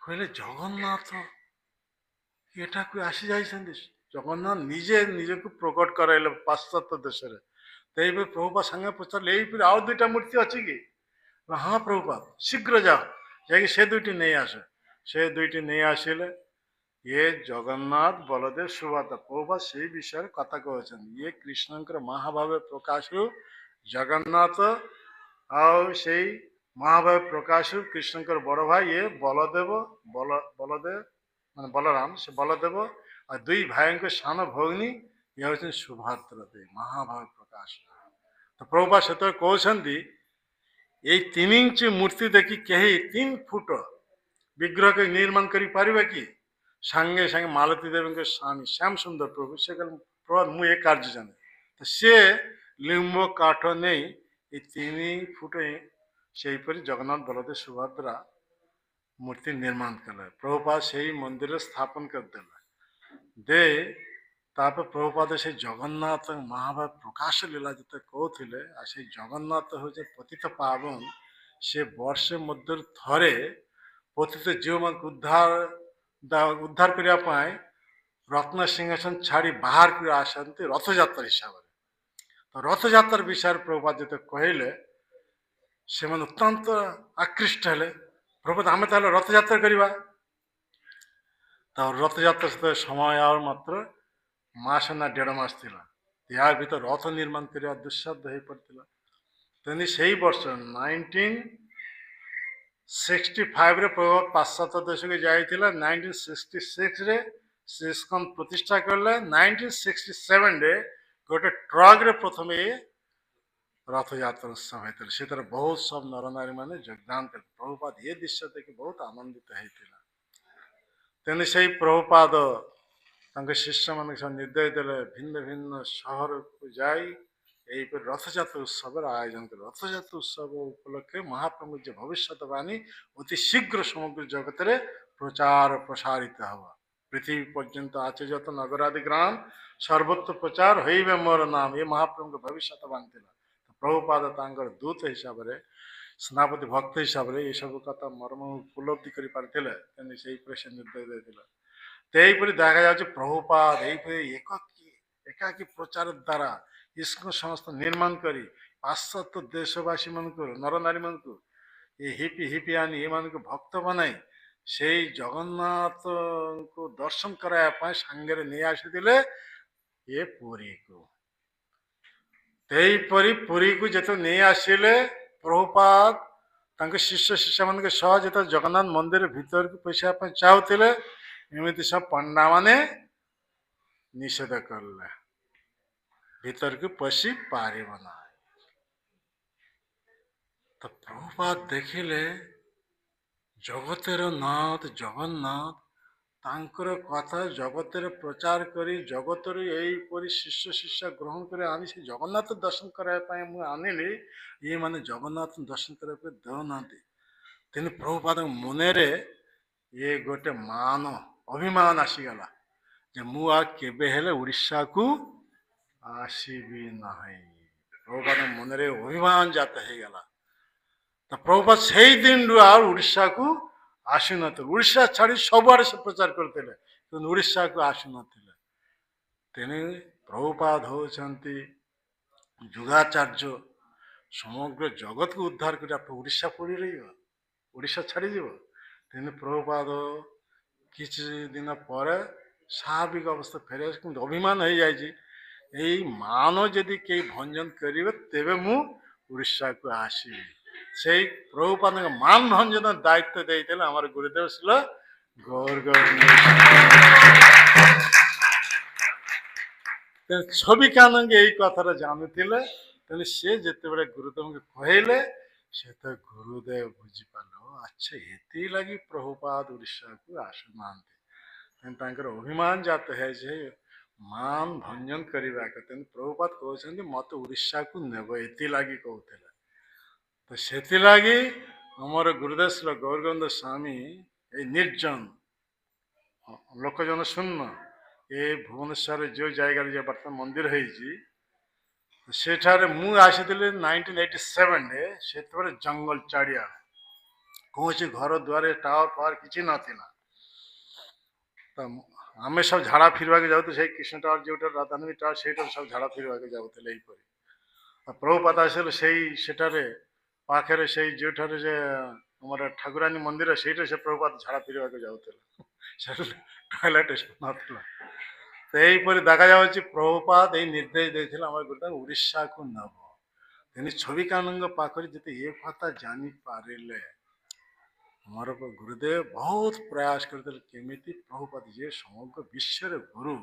କହିଲେ ଜଗନ୍ନାଥ ଏଠାକୁ ଆସି ଯାଇଛନ୍ତି। ଜଗନ୍ନାଥ ନିଜେ ନିଜକୁ ପ୍ରକଟ କରାଇଲେ ପାଶ୍ଚାତ୍ୟ ଦେଶରେ। ତେବେ ପ୍ରଭୁପାଦ ସାଙ୍ଗେ ପଚାରିଲେ ଏଇପରି ଆଉ 2ଟା ମୂର୍ତ୍ତି ଅଛି କି? ହଁ ପ୍ରଭୁପାଦ, ଶୀଘ୍ର ଯାଅ ଯାଇକି ସେ 2ଟି ନେଇ ଆସ। ସେ 2ଟି ନେଇ ଆସିଲେ। ଇଏ ଜଗନ୍ନାଥ, ବଳଦେବ, ସୁଭଦ୍ରା। ପ୍ରଭୁପାଦ ସେଇ ବିଷୟରେ କଥା କହୁଛନ୍ତି। ଇଏ କୃଷ୍ଣଙ୍କର ମହାଭାବ ପ୍ରକାଶରୁ ଜଗନ୍ନାଥ, ଆଉ ସେଇ ମହାଭାବ ପ୍ରକାଶରୁ କୃଷ୍ଣଙ୍କର ବଡ଼ ଭାଇ ଇଏ ବଳଦେବ ମାନେ ବଳରାମ, ସେ ବଳଦେବ। ଆଉ 2 ଭାଇଙ୍କ ସାନ ଭଉଣୀ ଇଏ ହେଉଛନ୍ତି ସୁଭଦ୍ରା ଦେବୀ, ମହାଭାବ ପ୍ରକାଶ। ତ ପ୍ରଭୁପାଦ ସେତେବେଳେ କହୁଛନ୍ତି ଏଇ 3 ଇଞ୍ଚ ମୂର୍ତ୍ତି ଦେଖି କେହି 3 ଫୁଟ ବିଗ୍ରହ ନିର୍ମାଣ କରିପାରିବେ କି? ସାଙ୍ଗେ ସାଙ୍ଗେ ମାଳତୀ ଦେବୀଙ୍କ ସ୍ୱାମୀ ଶ୍ୟାମ ସୁନ୍ଦର ପ୍ରଭୁ ସେ କହିଲେ ପ୍ରଭୁପାଦ ମୁଁ ଏ କାର୍ଯ୍ୟ ଜାଣେ। ତ ସେ ଲିମ୍ବ କାଠ ନେଇ ଏ 3 ଫୁଟ ସେହିପରି ଜଗନ୍ନାଥ, ବଳଦେବ, ସୁଭଦ୍ରା ମୂର୍ତ୍ତି ନିର୍ମାଣ କଲେ। ପ୍ରଭୁପାଦ ସେଇ ମନ୍ଦିରରେ ସ୍ଥାପନ କରିଦେଲେ। ତାପରେ ପ୍ରଭୁପାଦ ସେଇ ଜଗନ୍ନାଥ ମହାଭାବ ପ୍ରକାଶ ଲୀଳା ଯେତେ କହୁଥିଲେ, ଆଉ ସେଇ ଜଗନ୍ନାଥ ହେଉଛି ପତିତ ପାବନ। ସେ ବର୍ଷେ ମଧ୍ୟରେ ଥରେ ପତିତ ଝିଅମାନଙ୍କୁ ଉଦ୍ଧାର କରିବା ପାଇଁ ରତ୍ନ ସିଂହାସନ ଛାଡ଼ି ବାହାରକୁ ଆସନ୍ତି ରଥଯାତ୍ରା ହିସାବରେ। ତ ରଥଯାତ୍ରା ବିଷୟରେ ପ୍ରଭୁପାଦ ଯେତେ କହିଲେ ସେମାନେ ଅତ୍ୟନ୍ତ ଆକୃଷ୍ଟ ହେଲେ। ପ୍ରଭୁପାଦ ଆମେ ତାହେଲେ ରଥଯାତ୍ରା କରିବା। ତ ରଥଯାତ୍ରା ସେତେବେଳେ ସମୟ ଆଉ ମାତ୍ର ମାସ ନା 1.5 ମାସ ଥିଲା। ୟା ଭିତରେ ରଥ ନିର୍ମାଣ କରିବା ଦୁଃସାଧ୍ୟ ହୋଇପଡ଼ିଥିଲା। ତେଣୁ ସେଇ ବର୍ଷ 1965ରେ ପ୍ରଭୁପାଦ ପାଶ୍ଚାତ୍ୟ ଦେଶକୁ ଯାଇଥିଲା। 1966ରେ ସେ ଇସ୍କନ ପ୍ରତିଷ୍ଠା କଲେ। 1967ରେ ଗୋଟେ ଟ୍ରକରେ ପ୍ରଥମେ ରଥଯାତ୍ରା ଉତ୍ସବ ହେଇଥିଲା। ସେଥିରେ ବହୁତ ସବୁ ନରନାରୀ ମାନେ ଯୋଗଦାନ କଲେ। ପ୍ରଭୁପାଦ ଏ ଦୃଶ୍ୟ ଦେଖି ବହୁତ ଆନନ୍ଦିତ ହେଇଥିଲା। ତେଣୁ ସେଇ ପ୍ରଭୁପାଦ ତାଙ୍କ ଶିଷ୍ୟମାନଙ୍କୁ ସବୁ ନିର୍ଦ୍ଦେଶ ଦେଲେ ଭିନ୍ନ ଭିନ୍ନ ସହରକୁ ଯାଇ ଏହିପରି ରଥଯାତ୍ରା ଉତ୍ସବର ଆୟୋଜନ କଲେ। ରଥଯାତ୍ରା ଉତ୍ସବ ଉପଲକ୍ଷେ ମହାପ୍ରଭୁ ଯେ ଭବିଷ୍ୟତବାଣୀ ଅତି ଶୀଘ୍ର ସମଗ୍ର ଜଗତରେ ପ୍ରଚାର ପ୍ରସାରିତ ହେବ। ପୃଥିବୀ ପର୍ଯ୍ୟନ୍ତ আছে যত ନଗରାଦି ଗ୍ରାମ ସର୍ବତ୍ର ପ୍ରଚାର ହୋଇବେ ମୋର ନାମ। ଏ ମହାପ୍ରଭୁଙ୍କ ଭବିଷ୍ୟତବାଣୀ ଥିଲା। ପ୍ରଭୁପାଦ ତାଙ୍କର ଦୂତ ହିସାବରେ, ସେନାପତି ଭକ୍ତ ହିସାବରେ ଏସବୁ କଥା ମର୍ମ ଉପଲବ୍ଧି କରିପାରିଥିଲେ। ତେଣୁ ସେଇପରି ସେ ନିର୍ଦ୍ଦେଶ ଦେଇଥିଲେ। ସେହିପରି ଦେଖାଯାଉଛି ପ୍ରଭୁପାଦ ଏହିପରି ଏକାକୀ ପ୍ରଚାର ଦ୍ୱାରା ଇସ୍କନ ସଂସ୍ଥା ନିର୍ମାଣ କରି ପାଶ୍ଚାତ୍ୟ ଦେଶବାସୀମାନଙ୍କୁ, ନରନାରୀମାନଙ୍କୁ ଏ ହିପି ଆଣି ଏମାନଙ୍କୁ ଭକ୍ତ ବନାଇ ସେଇ ଜଗନ୍ନାଥଙ୍କୁ ଦର୍ଶନ କରାଇବା ପାଇଁ ସାଙ୍ଗରେ ନେଇ ଆସିଥିଲେ ଏ ପୁରୀକୁ। ସେହିପରି ପୁରୀକୁ ଯେତେବେଳେ ନେଇ ଆସିଲେ ପ୍ରଭୁପାଦ ତାଙ୍କ ଶିଷ୍ୟମାନଙ୍କ ସହ ଯେତେବେଳେ ଜଗନ୍ନାଥ ମନ୍ଦିର ଭିତରକୁ ପଶିବା ପାଇଁ ଚାହୁଁଥିଲେ, ଏମିତି ସବୁ ପଣ୍ଡାମାନେ ନିଷେଧ କଲେ, ଭିତରକୁ ପଶି ପାରିବ ନାହିଁ। ତ ପ୍ରଭୁପାଦ ଦେଖିଲେ ଜଗତର ନାଥ ଜଗନ୍ନାଥ ତାଙ୍କର କଥା ଜଗତରେ ପ୍ରଚାର କରି ଜଗତରୁ ଏହିପରି ଶିଷ୍ୟ ଗ୍ରହଣ କରି ଆଣି ସେ ଜଗନ୍ନାଥ ଦର୍ଶନ କରିବା ପାଇଁ ମୁଁ ଆଣିଲି, ଇଏମାନେ ଜଗନ୍ନାଥ ଦର୍ଶନ କରିବା ପାଇଁ ଦେଉନାହାନ୍ତି। ତେଣୁ ପ୍ରଭୁପାଦଙ୍କ ମନରେ ଇଏ ଗୋଟେ ଅଭିମାନ ଆସିଗଲା ଯେ ମୁଁ ଆଉ କେବେ ହେଲେ ଓଡ଼ିଶାକୁ ଆସିବି ନାହିଁ। ପ୍ରଭୁପାଦଙ୍କ ମନରେ ଅଭିମାନ ଜାତ ହେଇଗଲା। ତ ପ୍ରଭୁପାଦ ସେଇ ଦିନରୁ ଆଉ ଓଡ଼ିଶାକୁ ଆସୁନଥିଲେ। ଓଡ଼ିଶା ଛାଡ଼ି ସବୁଆଡ଼େ ସେ ପ୍ରଚାର କରୁଥିଲେ, କିନ୍ତୁ ଓଡ଼ିଶାକୁ ଆସୁନଥିଲେ। ତେଣୁ ପ୍ରଭୁପାଦ ହେଉଛନ୍ତି ଯୁଗାଚାର୍ଯ୍ୟ। ସମଗ୍ର ଜଗତକୁ ଉଦ୍ଧାର କରି ଓଡ଼ିଶା ପଡ଼ି ରହିବ, ଓଡ଼ିଶା ଛାଡ଼ିଯିବ। ତେଣୁ ପ୍ରଭୁପାଦ କିଛି ଦିନ ପରେ ସ୍ୱାଭାବିକ ଅବସ୍ଥା ଫେରିଆସି, କିନ୍ତୁ ଅଭିମାନ ହେଇଯାଇଛି ଏଇ ମାନ ଯଦି କେହି ଭଞ୍ଜନ କରିବେ ତେବେ ମୁଁ ଓଡ଼ିଶାକୁ ଆସିବି। ସେଇ ପ୍ରଭୁପାଦଙ୍କ ମାନ ଭଞ୍ଜନ ଦାୟିତ୍ୱ ଦେଇଥିଲେ ଆମର ଗୁରୁଦେବ ଶ୍ରୀଲ ଗୌର ଛବି କାନଙ୍ଗ ଏଇ କଥାଟା ଜାଣୁଥିଲେ। ତେଣୁ ସେ ଯେତେବେଳେ ଗୁରୁଦେବଙ୍କୁ କହିଲେ ସେ ତ ଗୁରୁଦେବ ବୁଝିପାରିଲ ଆଚ୍ଛା ଏଥିଲାଗି ପ୍ରଭୁପାଦ ଓଡ଼ିଶାକୁ ଆସୁନାହାନ୍ତି ତେଣୁ ତାଙ୍କର ଅଭିମାନ ଜାତ ହେଇଛି ମାନ ଭଞ୍ଜନ କରିବା କଥା ତେଣୁ ପ୍ରଭୁପାଦ କହୁଛନ୍ତି ମୋତେ ଓଡ଼ିଶାକୁ ନେବ ଏଥିଲାଗି କହୁଥିଲେ ତ ସେଥିଲାଗି ଆମର ଗୁରୁଦେବ ଶ୍ରୀ ଗୌରଗୋବିନ୍ଦ ସ୍ୱାମୀ ଏଇ ନିର୍ଜନ ଲୋକଜନ ଶୂନ୍ୟ ଏ ଭୁବନେଶ୍ୱରରେ ଯେଉଁ ଜାଗାରେ ଯେ ବର୍ତ୍ତମାନ ମନ୍ଦିର ହେଇଛି ସେଠାରେ ମୁଁ ଆସିଥିଲି 1987ରେ ସେତେବେଳେ ଜଙ୍ଗଲ ଚାରିଆଡ଼େ କୌଣସି ଘର ଦୁଆରେ ଟାୱାର ଫାୱାର କିଛି ନଥିଲା ତ ଆମେ ସବୁ ଝାଡ଼ା ଫିରିବାକୁ ଯାଉଥିଲୁ ସେଇ କୃଷ୍ଣ ଟାୱାର ଯେଉଁଟା ରାଧାନଗରୀ ଟାୱାର ସେଇଟାରେ ସବୁ ଝାଡ଼ା ଫିରିବାକୁ ଯାଉଥିଲେ ଏହିପରି ପ୍ରଭୁପାଦ ଆସିଲେ ସେଇ ସେଠାରେ ପାଖରେ ସେଇ ଯେଉଁଠାରେ ଯେ ଆମର ଠାକୁରାଣୀ ମନ୍ଦିର ସେଇଟା ସେ ପ୍ରଭୁପାଦ ଝାଡ଼ା ଫିରିବାକୁ ଯାଉଥିଲେ ସେଠି ଟଏଲେଟ୍ ନଥିଲା ତ ଏହିପରି ଦେଖାଯାଉଛି ପ୍ରଭୁପାଦ ଏଇ ନିର୍ଦ୍ଦେଶ ଦେଇଥିଲେ ଆମର ଗୁରୁଦେବ ଓଡ଼ିଶାକୁ ନେବ ତେଣୁ ଛବିକାନଙ୍କ ପାଖରେ ଯଦି ଏ କଥା ଜାଣିପାରିଲେ ଆମର ଗୁରୁଦେବ ବହୁତ ପ୍ରୟାସ କରିଥିଲେ କେମିତି ପ୍ରଭୁପାଦ ଯିଏ ସମଗ୍ର ବିଶ୍ୱରେ ଗୁରୁ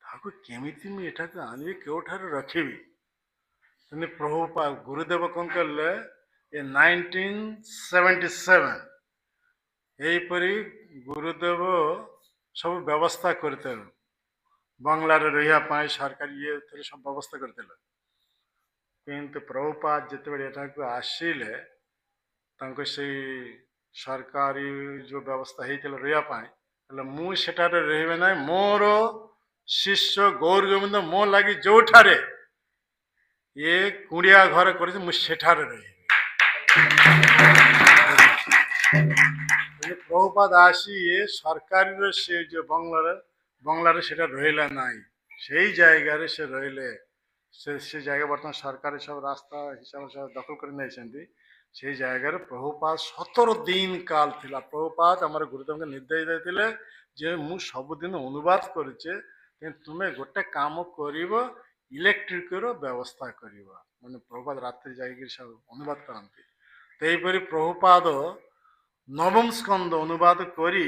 ତାହାକୁ କେମିତି ମୁଁ ଏଠାକୁ ଆଣିବି କେଉଁଠାରେ ରଖିବି ତେଣୁ ପ୍ରଭୁପାଦ ଗୁରୁଦେବ କ'ଣ କଲେ ଏ 1977 ଏହିପରି ଗୁରୁଦେବ ସବୁ ବ୍ୟବସ୍ଥା କରିଥିଲେ ବଙ୍ଗଳାରେ ରହିବା ପାଇଁ ସରକାରୀ ଇଏ ସବୁ ବ୍ୟବସ୍ଥା କରିଥିଲେ କିନ୍ତୁ ପ୍ରଭୁପାଦ ଯେତେବେଳେ ଏଠାକୁ ଆସିଲେ ତାଙ୍କ ସେଇ ସରକାରୀ ଯେଉଁ ବ୍ୟବସ୍ଥା ହେଇଥିଲା ରହିବା ପାଇଁ ହେଲେ ମୁଁ ସେଠାରେ ରହିବେ ନାହିଁ ମୋର ଶିଷ୍ୟ ଗୌର ଗୋବିନ୍ଦ ମୋ ଲାଗି ଯେଉଁଠାରେ ଏ କୁଡ଼ିଆ ଘର କରିଛି ମୁଁ ସେଠାରେ ରହିବି ପ୍ରଭୁପାଦ ଆସି ଏ ସରକାରୀର ସେ ଯେଉଁ ବଙ୍ଗଳାରେ ସେଟା ରହିଲା ନାହିଁ ସେଇ ଜାଗାରେ ସେ ରହିଲେ ସେ ଜାଗା ବର୍ତ୍ତମାନ ସରକାର ସବୁ ରାସ୍ତା ହିସାବରେ ସବୁ ଦଖଲ କରି ନେଇଛନ୍ତି ସେଇ ଜାଗାରେ ପ୍ରଭୁପାଦ 17 ଦିନ କାଳ ଥିଲା ପ୍ରଭୁପାଦ ଆମର ଗୁରୁଦେବଙ୍କ ନିର୍ଦ୍ଦେଶ ଦେଇଥିଲେ ଯେ ମୁଁ ସବୁଦିନ ଅନୁବାଦ କରୁଛେ କିନ୍ତୁ ତୁମେ ଗୋଟେ କାମ କରିବ ଇଲେକ୍ଟ୍ରିକର ବ୍ୟବସ୍ଥା କରିବ ମାନେ ପ୍ରଭୁପାଦ ରାତିରେ ଯାଇକି ସବୁ ଅନୁବାଦ କରନ୍ତି ସେହିପରି ପ୍ରଭୁପାଦ ନବମ ସ୍କନ୍ଦ ଅନୁବାଦ କରି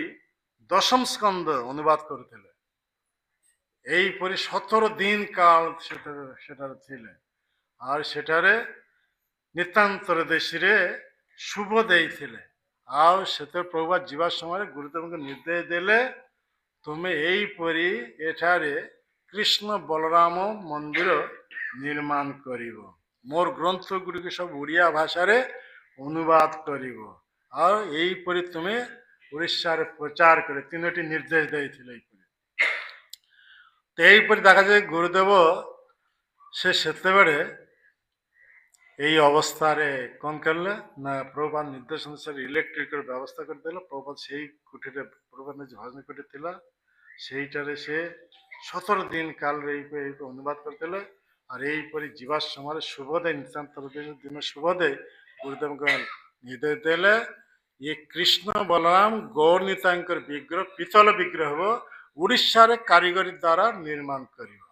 ଦଶମ ସ୍କନ୍ଦ ଅନୁବାଦ କରୁଥିଲେ ଏହିପରି 17 ଦିନ କାଳ ସେଠାରେ ଥିଲେ ଆଉ ସେଠାରେ ନିତାନ୍ତର ଦେଶରେ ଶୁଭ ଦେଇଥିଲେ ଆଉ ସେଥିରେ ପ୍ରଭୁପାଦ ଯିବା ସମୟରେ ଗୁରୁଦେବଙ୍କୁ ନିର୍ଦ୍ଦେଶ ଦେଲେ ତୁମେ ଏହିପରି ଏଠାରେ କୃଷ୍ଣ ବଳରାମ ମନ୍ଦିର ନିର୍ମାଣ କରିବ ମୋର ଗ୍ରନ୍ଥ ଗୁଡ଼ିକ ସବୁ ଓଡ଼ିଆ ଭାଷାରେ ଅନୁବାଦ କରିବ ଆଉ ଏହିପରି ତୁମେ ଓଡ଼ିଶାରେ ପ୍ରଚାର କରେ ତିନୋଟି ନିର୍ଦ୍ଦେଶ ଦେଇଥିଲେ ଏହିପରି ଏହିପରି ଦେଖାଯାଏ ଗୁରୁଦେବ ସେ ସେତେବେଳେ এই অবস্থাରେ କ'ଣ କଲେ ନା ପ୍ରଭୁପାଦ ନିର୍ଦ୍ଦେଶ ଅନୁସାରେ ଇଲେକ୍ଟ୍ରିକର ବ୍ୟବସ୍ଥା କରିଦେଲେ ପ୍ରଭୁପାଦ ସେଇ କୁଠିରେ ପ୍ରଭୁପାଦ ଭଜନ କୁଠି ଥିଲା ସେଇଟାରେ ସେ 17 ଦିନ କାଳରେ ଏହିପରି ଅନୁବାଦ କରିଦେଲେ আর এইপରି ଯିବା ସମୟରେ ଶୁଭୋଦୟ ନିଶାନ୍ତ ଦିନ ଶୁଭୋଦୟ ଗୁରୁଦେବଙ୍କ ନିର୍ଦ୍ଦେଶ ଦେଲେ ଇଏ କୃଷ୍ଣ ବଳରାମ ଗୌରନୀତାଙ୍କର ବିଗ୍ରହ ପିତଳ ବିଗ୍ରହ ହେବ ଓଡ଼ିଶାରେ କାରିଗରୀ ଦ୍ୱାରା ନିର୍ମାଣ କରିବ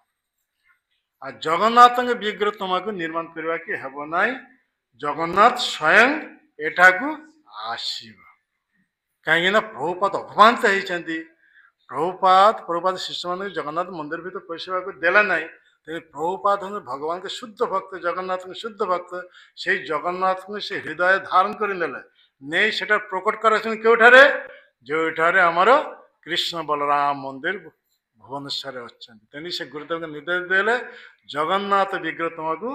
আর ଜଗନ୍ନାଥଙ୍କ ବିଗ୍ରହ ତୁମକୁ ନିର୍ମାଣ କରିବାକୁ ହେବ ନାହିଁ ଜଗନ୍ନାଥ ସ୍ୱୟଂ ଏଠାକୁ ଆସିବ କାହିଁକି ନା ପ୍ରଭୁପାଦ ଅପମାନିତ ହେଇଛନ୍ତି ପ୍ରଭୁପାଦ ଶିଷ୍ୟମାନଙ୍କୁ ଜଗନ୍ନାଥ ମନ୍ଦିର ଭିତରେ ପଶିବାକୁ ଦେଲା ନାହିଁ ତେଣୁ ପ୍ରଭୁପାଦ ଭଗବାନଙ୍କ ଶୁଦ୍ଧ ଭକ୍ତ ଜଗନ୍ନାଥଙ୍କ ଶୁଦ୍ଧ ଭକ୍ତ ସେଇ ଜଗନ୍ନାଥଙ୍କୁ ସେ ହୃଦୟ ଧାରଣ କରିନେଲେ ନେଇ ସେଟା ପ୍ରକଟ କରାଇଛନ୍ତି କେଉଁଠାରେ ଯେଉଁଠାରେ ଆମର କୃଷ୍ଣ ବଳରାମ ମନ୍ଦିର ଭୁବନେଶ୍ୱରରେ ଅଛନ୍ତି ତେଣୁ ସେ ଗୁରୁଦେବଙ୍କ ନିର୍ଦ୍ଦେଶ ଦେଲେ ଜଗନ୍ନାଥ ବିଗ୍ରହ ତୁମକୁ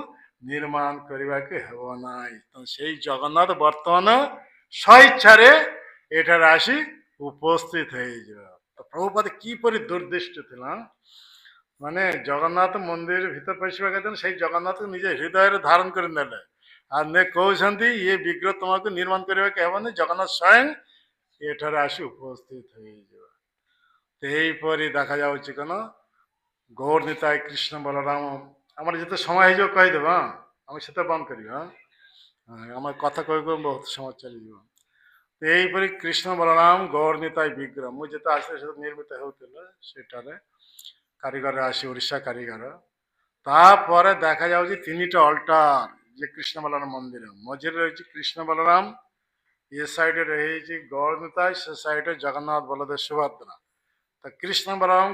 ନିର୍ମାଣ କରିବାକୁ ହେବ ନାହିଁ ସେଇ ଜଗନ୍ନାଥ ବର୍ତ୍ତମାନ ସ୍ୱଇଚ୍ଛାରେ ଏଠାରେ ଆସି ଉପସ୍ଥିତ ହେଇଯିବ ପ୍ରଭୁପାଦ କିପରି ଦୁର୍ଦ୍ଦିଷ୍ଟ ଥିଲା ମାନେ ଜଗନ୍ନାଥ ମନ୍ଦିର ଭିତରେ ପଶିବା କଥା ସେଇ ଜଗନ୍ନାଥକୁ ନିଜ ହୃଦୟରେ ଧାରଣ କରି ନେଲେ ଆଉ ନେ କହୁଛନ୍ତି ଇଏ ବିଗ୍ରହ ତୁମକୁ ନିର୍ମାଣ କରିବାକୁ ହେବନି ଜଗନ୍ନାଥ ସ୍ୱୟଂ ଏଠାରେ ଆସି ଉପସ୍ଥିତ ହେଇଯିବ ଏହିପରି ଦେଖାଯାଉଛି କ'ଣ ଗୌର ନିତାଇ କୃଷ୍ଣ ବଳରାମ ଆମର ଯେତେ ସମୟ ହେଇଯିବ କହିଦେବ ଆମେ ସେତେ ବନ୍ଦ କରିବା ଆମର କଥା କହି କହି ବହୁତ ସମୟ ଚାଲିଯିବ ଏହିପରି କୃଷ୍ଣ ବଳରାମ ଗୌର ନିତାଇ ବିଗ୍ରହ ମୁଁ ଯେତେ ଆସିଲେ ସେତେ ନିର୍ମିତ ହେଉଥିଲା ସେଠାରେ କାରିଗର ଆସି ଓଡ଼ିଶା କାରିଗର ତାପରେ ଦେଖାଯାଉଛି ତିନିଟା ଅଲ୍ଟାର ଯେ କୃଷ୍ଣ ବଳରାମ ମନ୍ଦିର ମଝିରେ ରହିଛି କୃଷ୍ଣ ବଳରାମ ଏ ସାଇଡରେ ରହିଛି ଗୌର ନିତାଇ ସେ ସାଇଡରେ ଜଗନ୍ନାଥ ବଳଦେବ ସୁଭଦ୍ରା ତ କୃଷ୍ଣ ବଳରାମ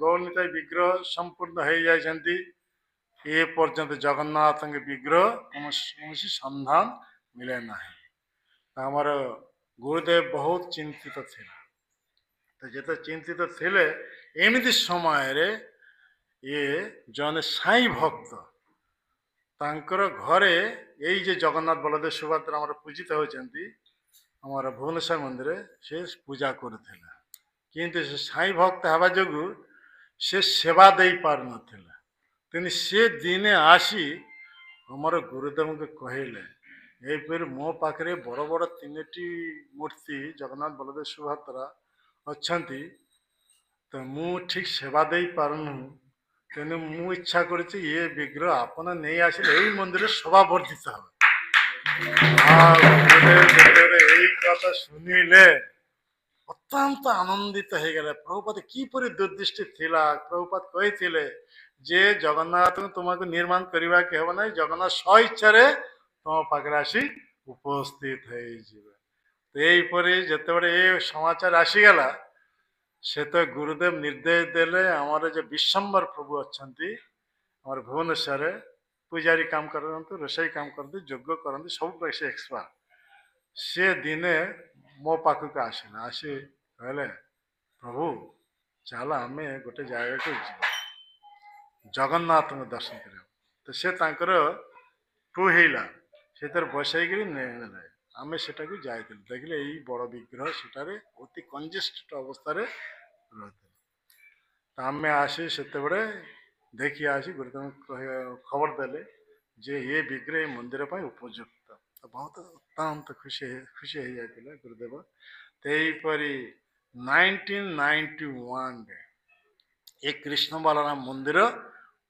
ଗୌରନିତାଇ ବିଗ୍ରହ ସମ୍ପୂର୍ଣ୍ଣ ହେଇଯାଇଛନ୍ତି ଏ ପର୍ଯ୍ୟନ୍ତ ଜଗନ୍ନାଥଙ୍କ ବିଗ୍ରହ କୌଣସି ସନ୍ଧାନ ମିଳେ ନାହିଁ। ଆମର ଗୁରୁଦେବ ବହୁତ ଚିନ୍ତିତ ଥିଲେ। ତ ଯେତେ ଚିନ୍ତିତ ଥିଲେ ଏମିତି ସମୟରେ ଇଏ ଜଣେ ସାଇ ଭକ୍ତ ତାଙ୍କର ଘରେ ଏଇ ଯେ ଜଗନ୍ନାଥ ବଳଦେବ ସୁଭଦ୍ରା ଆମର ପୂଜିତ ହେଉଛନ୍ତି ଆମର ଭୁବନେଶ୍ୱର ମନ୍ଦିରରେ ସେ ପୂଜା କରୁଥିଲା। କିନ୍ତୁ ସେ ସାଇ ଭକ୍ତ ହେବା ଯୋଗୁଁ ସେ ସେବା ଦେଇପାରୁନଥିଲା। ତେଣୁ ସେ ଦିନେ ଆସି ଆମର ଗୁରୁଦେବଙ୍କୁ କହିଲେ ଏହିପରି ମୋ ପାଖରେ ବଡ଼ ବଡ଼ ତିନୋଟି ମୂର୍ତ୍ତି ଜଗନ୍ନାଥ ବଳଦେବ ସୁଭଦ୍ରା ଅଛନ୍ତି, ତ ମୁଁ ଠିକ୍ ସେବା ଦେଇପାରୁନି। ତେଣୁ ମୁଁ ଇଚ୍ଛା କରୁଛି ଏ ବିଗ୍ରହ ଆପଣ ନେଇ ଆସିଲେ ଏଇ ମନ୍ଦିରରେ ଶୋଭା ବର୍ଦ୍ଧିତ ହେବ। ଗୁରୁଦେବ ଏଇ କଥା ଶୁଣିଲେ ଅତ୍ୟନ୍ତ ଆନନ୍ଦିତ ହେଇଗଲେ। ପ୍ରଭୁପାଦ କିପରି ଦୁର୍ଦୃଷ୍ଟି ଥିଲା। ପ୍ରଭୁପାଦ କହିଥିଲେ ଯେ ଜଗନ୍ନାଥଙ୍କୁ ତୁମକୁ ନିର୍ମାଣ କରିବାକୁ ହେବ ନାହିଁ, ଜଗନ୍ନାଥ ସ୍ୱଇଚ୍ଛାରେ ତୁମ ପାଖରେ ଆସି ଉପସ୍ଥିତ ହେଇଯିବେ। ଏହିପରି ଯେତେବେଳେ ଏ ସମାଚାର ଆସିଗଲା ସେତେ ଗୁରୁଦେବ ନିର୍ଦ୍ଦେଶ ଦେଲେ ଆମର ଯେ ବିଶ୍ୱମ୍ବର ପ୍ରଭୁ ଅଛନ୍ତି ଆମର ଭୁବନେଶ୍ୱରରେ ପୂଜାରୀ କାମ କରନ୍ତି, ରୋଷେଇ କାମ କରନ୍ତି, ଯୋଗ କରନ୍ତି, ସବୁ ସେ ଏକ୍ସପର୍ଟ। ସେ ଦିନେ ମୋ ପାଖକୁ ଆସିଲା, ଆସି କହିଲେ ପ୍ରଭୁ ଚାଲ ଆମେ ଗୋଟେ ଜାଗାକୁ ଯିବା ଜଗନ୍ନାଥଙ୍କ ଦର୍ଶନ କରିବା। ତ ସେ ତାଙ୍କର ଟୁ ହେଇଲା ସେଥିରେ ବସେଇକିରି ନେଲେ। ଆମେ ସେଟାକୁ ଯାଇଥିଲୁ, ଦେଖିଲେ ଏଇ ବଡ଼ ବିଗ୍ରହ ସେଠାରେ ଅତି କଞ୍ଜେଷ୍ଟେଡ୍ ଅବସ୍ଥାରେ ରହିଥିଲା। ତ ଆମେ ଆସି ସେତେବେଳେ ଦେଖି ଆସି ଗୁରୁଦେବଙ୍କୁ ଖବର ଦେଲେ ଯେ ଏ ବିଗ୍ରହ ଏ ମନ୍ଦିର ପାଇଁ ଉପଯୁକ୍ତ। ତ ବହୁତ ଅତ୍ୟନ୍ତ ଖୁସି ହେଇଯାଇଥିଲେ ଗୁରୁଦେବ। ତ ଏହିପରି 1991ରେ ଏ କୃଷ୍ଣ ବଳରାମ ମନ୍ଦିର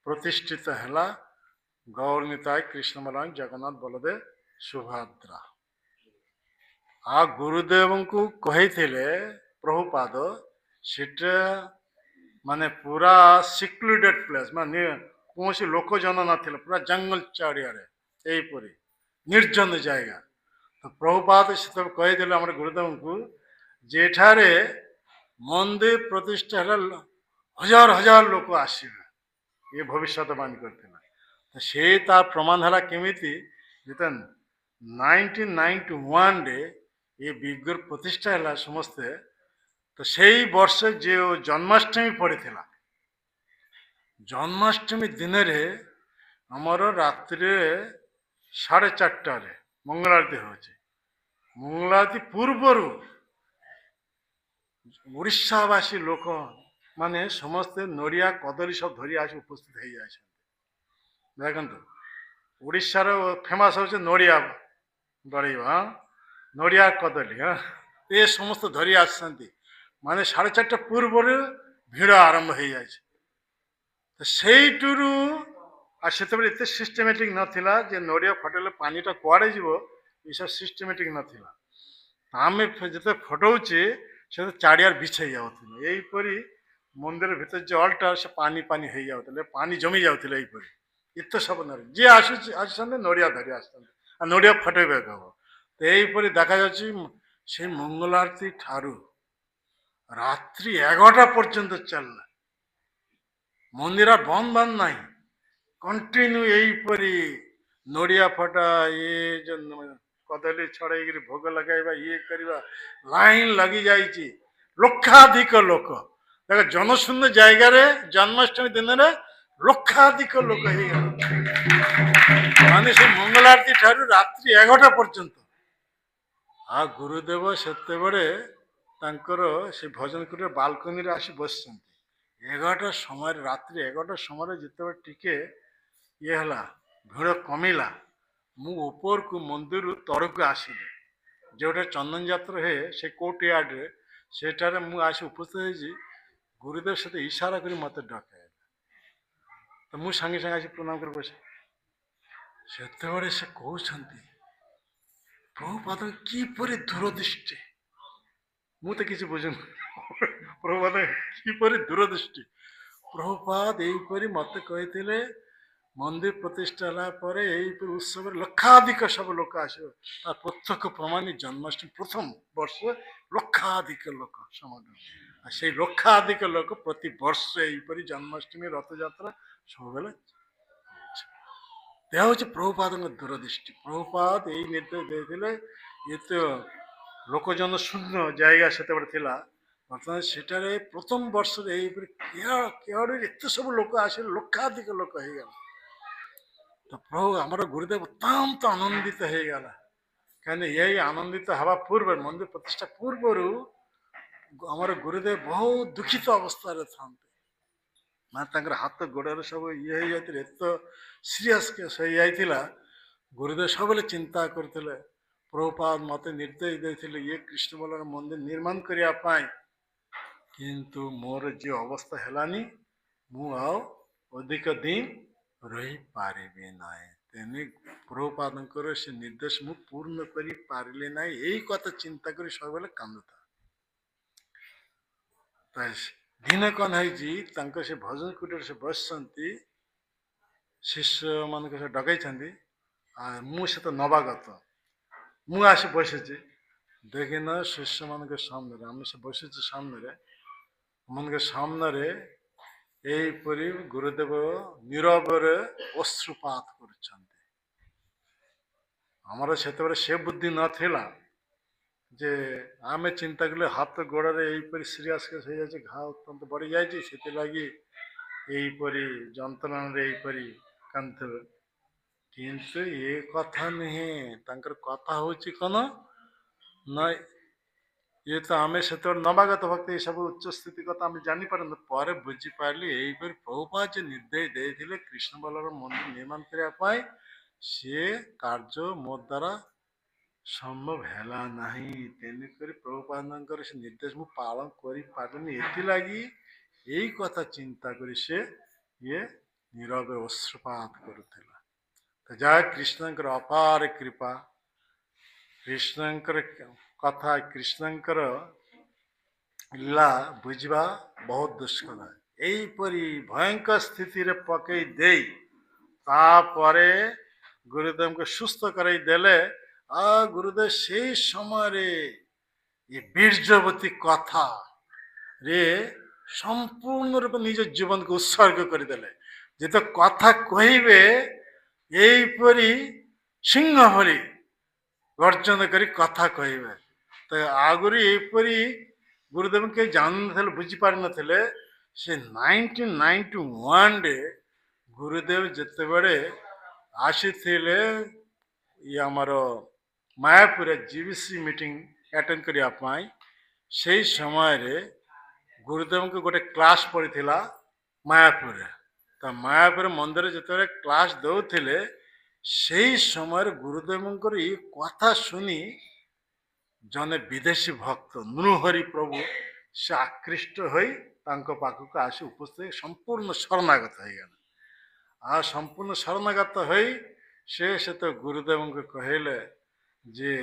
ପ୍ରତିଷ୍ଠିତ ହେଲା। ଗୌରନିତାଇ କୃଷ୍ଣ ବଳରାମ ଜଗନ୍ନାଥ ବଳଦେବ ସୁଭଦ୍ରା। ଆଉ ଗୁରୁଦେବଙ୍କୁ କହିଥିଲେ ପ୍ରଭୁପାଦ ସେଟା ମାନେ ପୁରା ସିକ୍ଲୁଡେଡ୍ ପ୍ଲେସ୍, ମାନେ କୌଣସି ଲୋକଜନ ନଥିଲେ, ପୁରା ଜଙ୍ଗଲ ଚାରିଆଡ଼େ ଏହିପରି ନିର୍ଜନ ଜାଗା। ତ ପ୍ରଭୁପାଦ ସେତେବେଳେ କହିଥିଲେ ଆମର ଗୁରୁଦେବଙ୍କୁ ଯେଠାରେ ମନ୍ଦିର ପ୍ରତିଷ୍ଠା ହେଲା ହଜାର ହଜାର ଲୋକ ଆସିବେ, ଏ ଭବିଷ୍ୟତବାଣୀ କରିଥିଲା। ତ ସେ ତା ପ୍ରମାଣ ହେଲା କେମିତି, ଯେତେବେଳେ 1991ରେ ଏ ବିଗ୍ରହ ପ୍ରତିଷ୍ଠା ହେଲା ସମସ୍ତେ, ତ ସେଇ ବର୍ଷ ଯେଉଁ ଜନ୍ମାଷ୍ଟମୀ ପଡ଼ିଥିଲା, ଜନ୍ମାଷ୍ଟମୀ ଦିନରେ ଆମର ରାତ୍ରିରେ 4:30ରେ ମଙ୍ଗଳ ଆଳତି ହେଉଛି। ମଙ୍ଗଳ ଆଳତି ପୂର୍ବରୁ ଓଡ଼ିଶାବାସୀ ଲୋକ ମାନେ ସମସ୍ତେ ନଡ଼ିଆ କଦଳୀ ସବୁ ଧରି ଆସି ଉପସ୍ଥିତ ହେଇଯାଇଛନ୍ତି। ଦେଖନ୍ତୁ ଓଡ଼ିଶାର ଫେମସ୍ ହେଉଛି ନଡ଼ିଆ ବଢ଼େଇବା, ନଡ଼ିଆ କଦଳୀ, ଏ ସମସ୍ତ ଧରି ଆସିଛନ୍ତି। ମାନେ 4:30 ପୂର୍ବରୁ ଭିଡ଼ ଆରମ୍ଭ ହେଇଯାଇଛି। ତ ସେଇଠୁରୁ ଆଉ ସେତେବେଳେ ଏତେ ସିଷ୍ଟମେଟିକ୍ ନଥିଲା ଯେ ନଡ଼ିଆ ଫଟେଇଲେ ପାଣିଟା କୁଆଡ଼େ ଯିବ, ଏସବୁ ସିଷ୍ଟମେଟିକ୍ ନଥିଲା। ଆମେ ଯେତେବେଳେ ଫଟଉଛେ ସେ ଚାରିଆଡ଼େ ବିଛେଇ ଯାଉଥିଲେ। ଏହିପରି ମନ୍ଦିର ଭିତରେ ଯେ ଅଲ୍ଟାର ସେ ପାଣି ହେଇଯାଉଥିଲେ, ପାଣି ଜମି ଯାଉଥିଲେ। ଏହିପରି ଏତେ ସବୁ ନଡ଼ିଆ ଯିଏ ଆସୁଛନ୍ତି ନଡ଼ିଆ ଧରି ଆସୁଛନ୍ତି ଆଉ ନଡ଼ିଆ ଫଟେଇବାକୁ ହବ। ତ ଏହିପରି ଦେଖାଯାଉଛି ସେଇ ମଙ୍ଗଳ ଆରତୀ ଠାରୁ ରାତ୍ରି 11ଟା ପର୍ଯ୍ୟନ୍ତ ଚାଲିଲା। ମନ୍ଦିର ବନ୍ଦ ନାହିଁ, କଣ୍ଟିନ୍ୟୁ ଏହିପରି ନଡ଼ିଆ ଫଟା, କଦଳୀ ଛଡ଼େଇକିରି ଭୋଗ ଲଗାଇବା, ଇଏ କରିବା, ଲାଇନ୍ ଲାଗି ଯାଇଛି। ଲକ୍ଷାଧିକ ଲୋକ, ଦେଖ ଜନଶୂନ୍ୟ ଜାଗାରେ ଜନ୍ମାଷ୍ଟମୀ ଦିନରେ ଲକ୍ଷାଧିକ ଲୋକ ହେଇଗଲା। ମାନେ ସେ ମଙ୍ଗଳ ଆରତୀ ଠାରୁ ରାତ୍ରି 11ଟା ପର୍ଯ୍ୟନ୍ତ। ଆଉ ଗୁରୁଦେବ ସେତେବେଳେ ତାଙ୍କର ସେ ଭଜନ କୁଟିର ବାଲକୋନିରେ ଆସି ବସିଛନ୍ତି। 11ଟା ସମୟରେ, ରାତ୍ରି 11ଟା ସମୟରେ ଯେତେବେଳେ ଟିକେ ଇଏ ହେଲା, ଭିଡ଼ କମିଲା, ମୁଁ ଉପରକୁ ମନ୍ଦିରରୁ ତଳକୁ ଆସିଲି। ଯେଉଁଟା ଚନ୍ଦନ ଯାତ୍ରା ହୁଏ ସେ କୋର୍ଟ ୟାର୍ଡରେ, ସେଠାରେ ମୁଁ ଆସି ଉପସ୍ଥିତ ହେଇଛି। ଗୁରୁଦେବ ସେତେ ଇସାରା କରି ମୋତେ ଡକାଇଲେ। ତ ମୁଁ ସାଙ୍ଗେ ସାଙ୍ଗେ ଆସି ପ୍ରଣାମ କରି ବସେ। ସେତେବେଳେ ସେ କହୁଛନ୍ତି ପ୍ରଭୁପାଦ କିପରି ଦୂରଦୃଷ୍ଟି, ମୁଁ ତ କିଛି ବୁଝୁନି। ପ୍ରଭୁପାଦ କିପରି ଦୂରଦୃଷ୍ଟି। ପ୍ରଭୁପାଦ ଏହିପରି ମୋତେ କହିଥିଲେ ମନ୍ଦିର ପ୍ରତିଷ୍ଠା ହେଲା ପରେ ଏହିପରି ଉତ୍ସବରେ ଲକ୍ଷାଧିକ ସବୁ ଲୋକ ଆସିବ। ତା ପ୍ରତ୍ୟକ୍ଷ ପ୍ରମାଣ ଜନ୍ମାଷ୍ଟମୀ ପ୍ରଥମ ବର୍ଷ ଲକ୍ଷାଧିକ ଲୋକ ସମାଗମ। ଆଉ ସେଇ ଲକ୍ଷାଧିକ ଲୋକ ପ୍ରତି ବର୍ଷ ଏହିପରି ଜନ୍ମାଷ୍ଟମୀ, ରଥଯାତ୍ରା ସବୁବେଳେ ଏହା ହେଉଛି ପ୍ରଭୁପାଦଙ୍କ ଦୂରଦୃଷ୍ଟି। ପ୍ରଭୁପାଦ ଏଇ ନିର୍ଦ୍ଦେଶ ଦେଇଥିଲେ। ଇଏ ତ ଲୋକଜନ ଶୂନ୍ୟ ଜାଗା ସେତେବେଳେ ଥିଲା, ବର୍ତ୍ତମାନ ସେଠାରେ ପ୍ରଥମ ବର୍ଷରେ ଏଇପରି କେଉଁଆଡ଼ୁ ଏତେ ସବୁ ଲୋକ ଆସିଲେ, ଲକ୍ଷାଧିକ ଲୋକ ହେଇଗଲା। ତ ପ୍ରଭୁ ଆମର ଗୁରୁଦେବ ଅତ୍ୟନ୍ତ ଆନନ୍ଦିତ ହେଇଗଲା। କାହିଁକି ଏଇ ଆନନ୍ଦିତ ହେବା ପୂର୍ବରୁ, ମନ୍ଦିର ପ୍ରତିଷ୍ଠା ପୂର୍ବରୁ ଆମର ଗୁରୁଦେବ ବହୁତ ଦୁଃଖିତ ଅବସ୍ଥାରେ ଥାନ୍ତି। ମାନେ ତାଙ୍କର ହାତ ଗୋଡ଼ରେ ସବୁ ଇଏ ହେଇଯାଇଥିଲେ, ଏତେ ସିରିୟସ୍ କେସ୍ ହେଇଯାଇଥିଲା। ଗୁରୁଦେବ ସବୁବେଳେ ଚିନ୍ତା କରୁଥିଲେ। ପ୍ରଭୁପାଦ ମୋତେ ନିର୍ଦ୍ଦେଶ ଦେଇଥିଲେ ଇଏ କୃଷ୍ଣ ବଲ୍ଲଭ ମନ୍ଦିର ନିର୍ମାଣ କରିବା ପାଇଁ, କିନ୍ତୁ ମୋର ଯେ ଅବସ୍ଥା ହେଲାନି, ମୁଁ ଆଉ ଅଧିକ ଦିନ ରହିପାରିବି ନାହିଁ। ତେଣୁ ପ୍ରଭୁପାଦଙ୍କର ସେ ନିର୍ଦ୍ଦେଶ ମୁଁ ପୂର୍ଣ୍ଣ କରିପାରିଲି ନାହିଁ, ଏଇ କଥା ଚିନ୍ତା କରି ସବୁବେଳେ କାନ୍ଦୁଥାଏ। ଦିନେ କ'ଣ ହେଇଛି, ତାଙ୍କ ସେ ଭଜନ କୁଟୀରେ ସେ ବସିଛନ୍ତି, ଶିଷ୍ୟମାନଙ୍କ ସେ ଡକାଇଛନ୍ତି। ଆଉ ମୁଁ ସେ ତ ନବାଗତ, ମୁଁ ଆସି ବସିଛି। ଦେଖିନ ଶିଷ୍ୟମାନଙ୍କ ସାମ୍ନାରେ, ଆମେ ସେ ବସିଛୁ ସାମ୍ନାରେ, ମାନଙ୍କ ସାମ୍ନାରେ ଏହିପରି ଗୁରୁଦେବ ନୀରବରେ ଅଶ୍ରୁପାତ କରୁଛନ୍ତି। ଆମର ସେତେବେଳେ ସେ ବୁଦ୍ଧି ନଥିଲା ଯେ ଆମେ ଚିନ୍ତା କଲେ ହାତ ଗୋଡ଼ରେ ଏଇପରି ସିରିୟସ୍ କେସ୍ ହେଇଯାଇଛି, ଘା ଅତ୍ୟନ୍ତ ବଢ଼ିଯାଇଛି, ସେଥିଲାଗି ଏଇପରି ଯନ୍ତ୍ରଣାରେ ଏଇପରି କାନ୍ଦୁଥିବେ। କିନ୍ତୁ ଏ କଥା ନୁହେଁ। ତାଙ୍କର କଥା ହେଉଛି କ'ଣ ନା, ଇଏ ତ ଆମେ ସେତେବେଳେ ନବାଗତ ଭକ୍ତି ଏସବୁ ଉଚ୍ଚସ୍ଥିତି କଥା ଆମେ ଜାଣିପାରନ୍ତୁ। ପରେ ବୁଝିପାରିଲି ଏଇପରି ପ୍ରଭୁପାଦ ଯେ ନିର୍ଦ୍ଦେଶ ଦେଇଥିଲେ କୃଷ୍ଣ ବଲ୍ଲଭ ମନ୍ଦିର ନିର୍ମାଣ କରିବା ପାଇଁ, ସେ କାର୍ଯ୍ୟ ମୋ ଦ୍ୱାରା ସମ୍ଭବ ହେଲା ନାହିଁ। ତେଣୁକରି ପ୍ରଭୁପାଦଙ୍କର ସେ ନିର୍ଦ୍ଦେଶ ମୁଁ ପାଳନ କରିପାରିଲିନି। ଏଥିଲାଗି ଏଇ କଥା ଚିନ୍ତା କରି ସେ ଇଏ ନୀରବ ଅଶ୍ରୁପାତ କରୁଥିଲା। ତ ଯାହା କୃଷ୍ଣଙ୍କର ଅପାର କୃପା, କୃଷ୍ଣଙ୍କର କଥା, କୃଷ୍ଣଙ୍କର ଲୀଳା ବୁଝିବା ବହୁତ ଦୁଷ୍କର। ଏଇପରି ଭୟଙ୍କର ସ୍ଥିତିରେ ପକେଇ ଦେଇ ତାପରେ ଗୁରୁଦେବଙ୍କୁ ସୁସ୍ଥ କରାଇ ଦେଲେ। ଆଉ ଗୁରୁଦେବ ସେଇ ସମୟରେ ଏ ବୀର୍ଯ୍ୟବତୀ କଥାରେ ସମ୍ପୂର୍ଣ୍ଣ ରୂପେ ନିଜ ଜୀବନକୁ ଉତ୍ସର୍ଗ କରିଦେଲେ। ଯେତେ କଥା କହିବେ ଏଇପରି ସିଂହ ଭଳି ଗର୍ଜନ କରି କଥା କହିବେ। ତ ଆଗରୁ ଏଇପରି ଗୁରୁଦେବ କେହି ଜାଣିନଥିଲେ, ବୁଝିପାରିନଥିଲେ। ସେ 1991ରେ ଗୁରୁଦେବ ଯେତେବେଳେ ଆସିଥିଲେ ଇଏ ଆମର ମାୟାପୁରରେ ଜିବିସି ମିଟିଂ ଆଟେଣ୍ଡ କରିବା ପାଇଁ, ସେଇ ସମୟରେ ଗୁରୁଦେବଙ୍କୁ ଗୋଟେ କ୍ଲାସ୍ ପଡ଼ିଥିଲା ମାୟାପୁରରେ। ତ ମାୟାପୁର ମନ୍ଦିରରେ ଯେତେବେଳେ କ୍ଲାସ୍ ଦେଉଥିଲେ, ସେଇ ସମୟରେ ଗୁରୁଦେବଙ୍କର ଏଇ କଥା ଶୁଣି ଜଣେ ବିଦେଶୀ ଭକ୍ତ ନୃହରି ପ୍ରଭୁ ସେ ଆକୃଷ୍ଟ ହୋଇ ତାଙ୍କ ପାଖକୁ ଆସି ଉପସ୍ଥିତ, ସମ୍ପୂର୍ଣ୍ଣ ଶରଣାଗତ ହେଇଗଲେ। ଆଉ ସମ୍ପୂର୍ଣ୍ଣ ଶରଣାଗତ ହୋଇ ସେ ତ ଗୁରୁଦେବଙ୍କୁ କହିଲେ ଯେ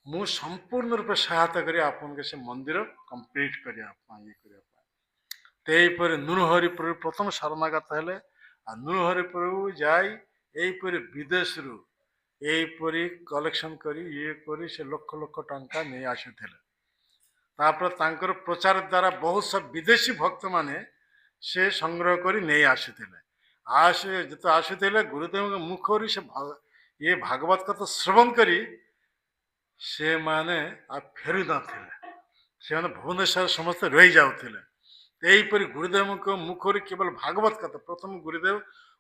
ମୁଁ ସମ୍ପୂର୍ଣ୍ଣ ରୂପେ ସହାୟତା କରି ଆପଣଙ୍କ ସେ ମନ୍ଦିର କମ୍ପ୍ଲିଟ୍ କରିବା ପାଇଁ, ଇଏ କରିବା ପାଇଁ। ତ ଏହିପରି ନୃହରି ପ୍ରଭୁ ପ୍ରଥମ ଶରଣାଗତ ହେଲେ। ଆଉ ନୃହରି ପ୍ରଭୁ ଯାଇ ଏହିପରି ବିଦେଶରୁ ଏହିପରି କଲେକ୍ସନ କରି ଇଏ କରି ସେ ଲକ୍ଷ ଲକ୍ଷ ଟଙ୍କା ନେଇ ଆସୁଥିଲେ। ତାପରେ ତାଙ୍କର ପ୍ରଚାର ଦ୍ୱାରା ବହୁତ ସବୁ ବିଦେଶୀ ଭକ୍ତମାନେ ସେ ସଂଗ୍ରହ କରି ନେଇ ଆସୁଥିଲେ। ଆଉ ସେ ଯେତେ ଆସୁଥିଲେ ଗୁରୁଦେବଙ୍କ ମୁଖରୁ ସେ ଇଏ ଭାଗବତ କଥା ଶ୍ରବଣ କରି ସେମାନେ ଆଉ ଫେରୁ ନଥିଲେ। ସେମାନେ ଭୁବନେଶ୍ୱର ସମସ୍ତେ ରହିଯାଉଥିଲେ। ଏହିପରି ଗୁରୁଦେବଙ୍କ ମୁଖରୁ କେବଳ ଭାଗବତ କଥା, ପ୍ରଥମ ଗୁରୁଦେବ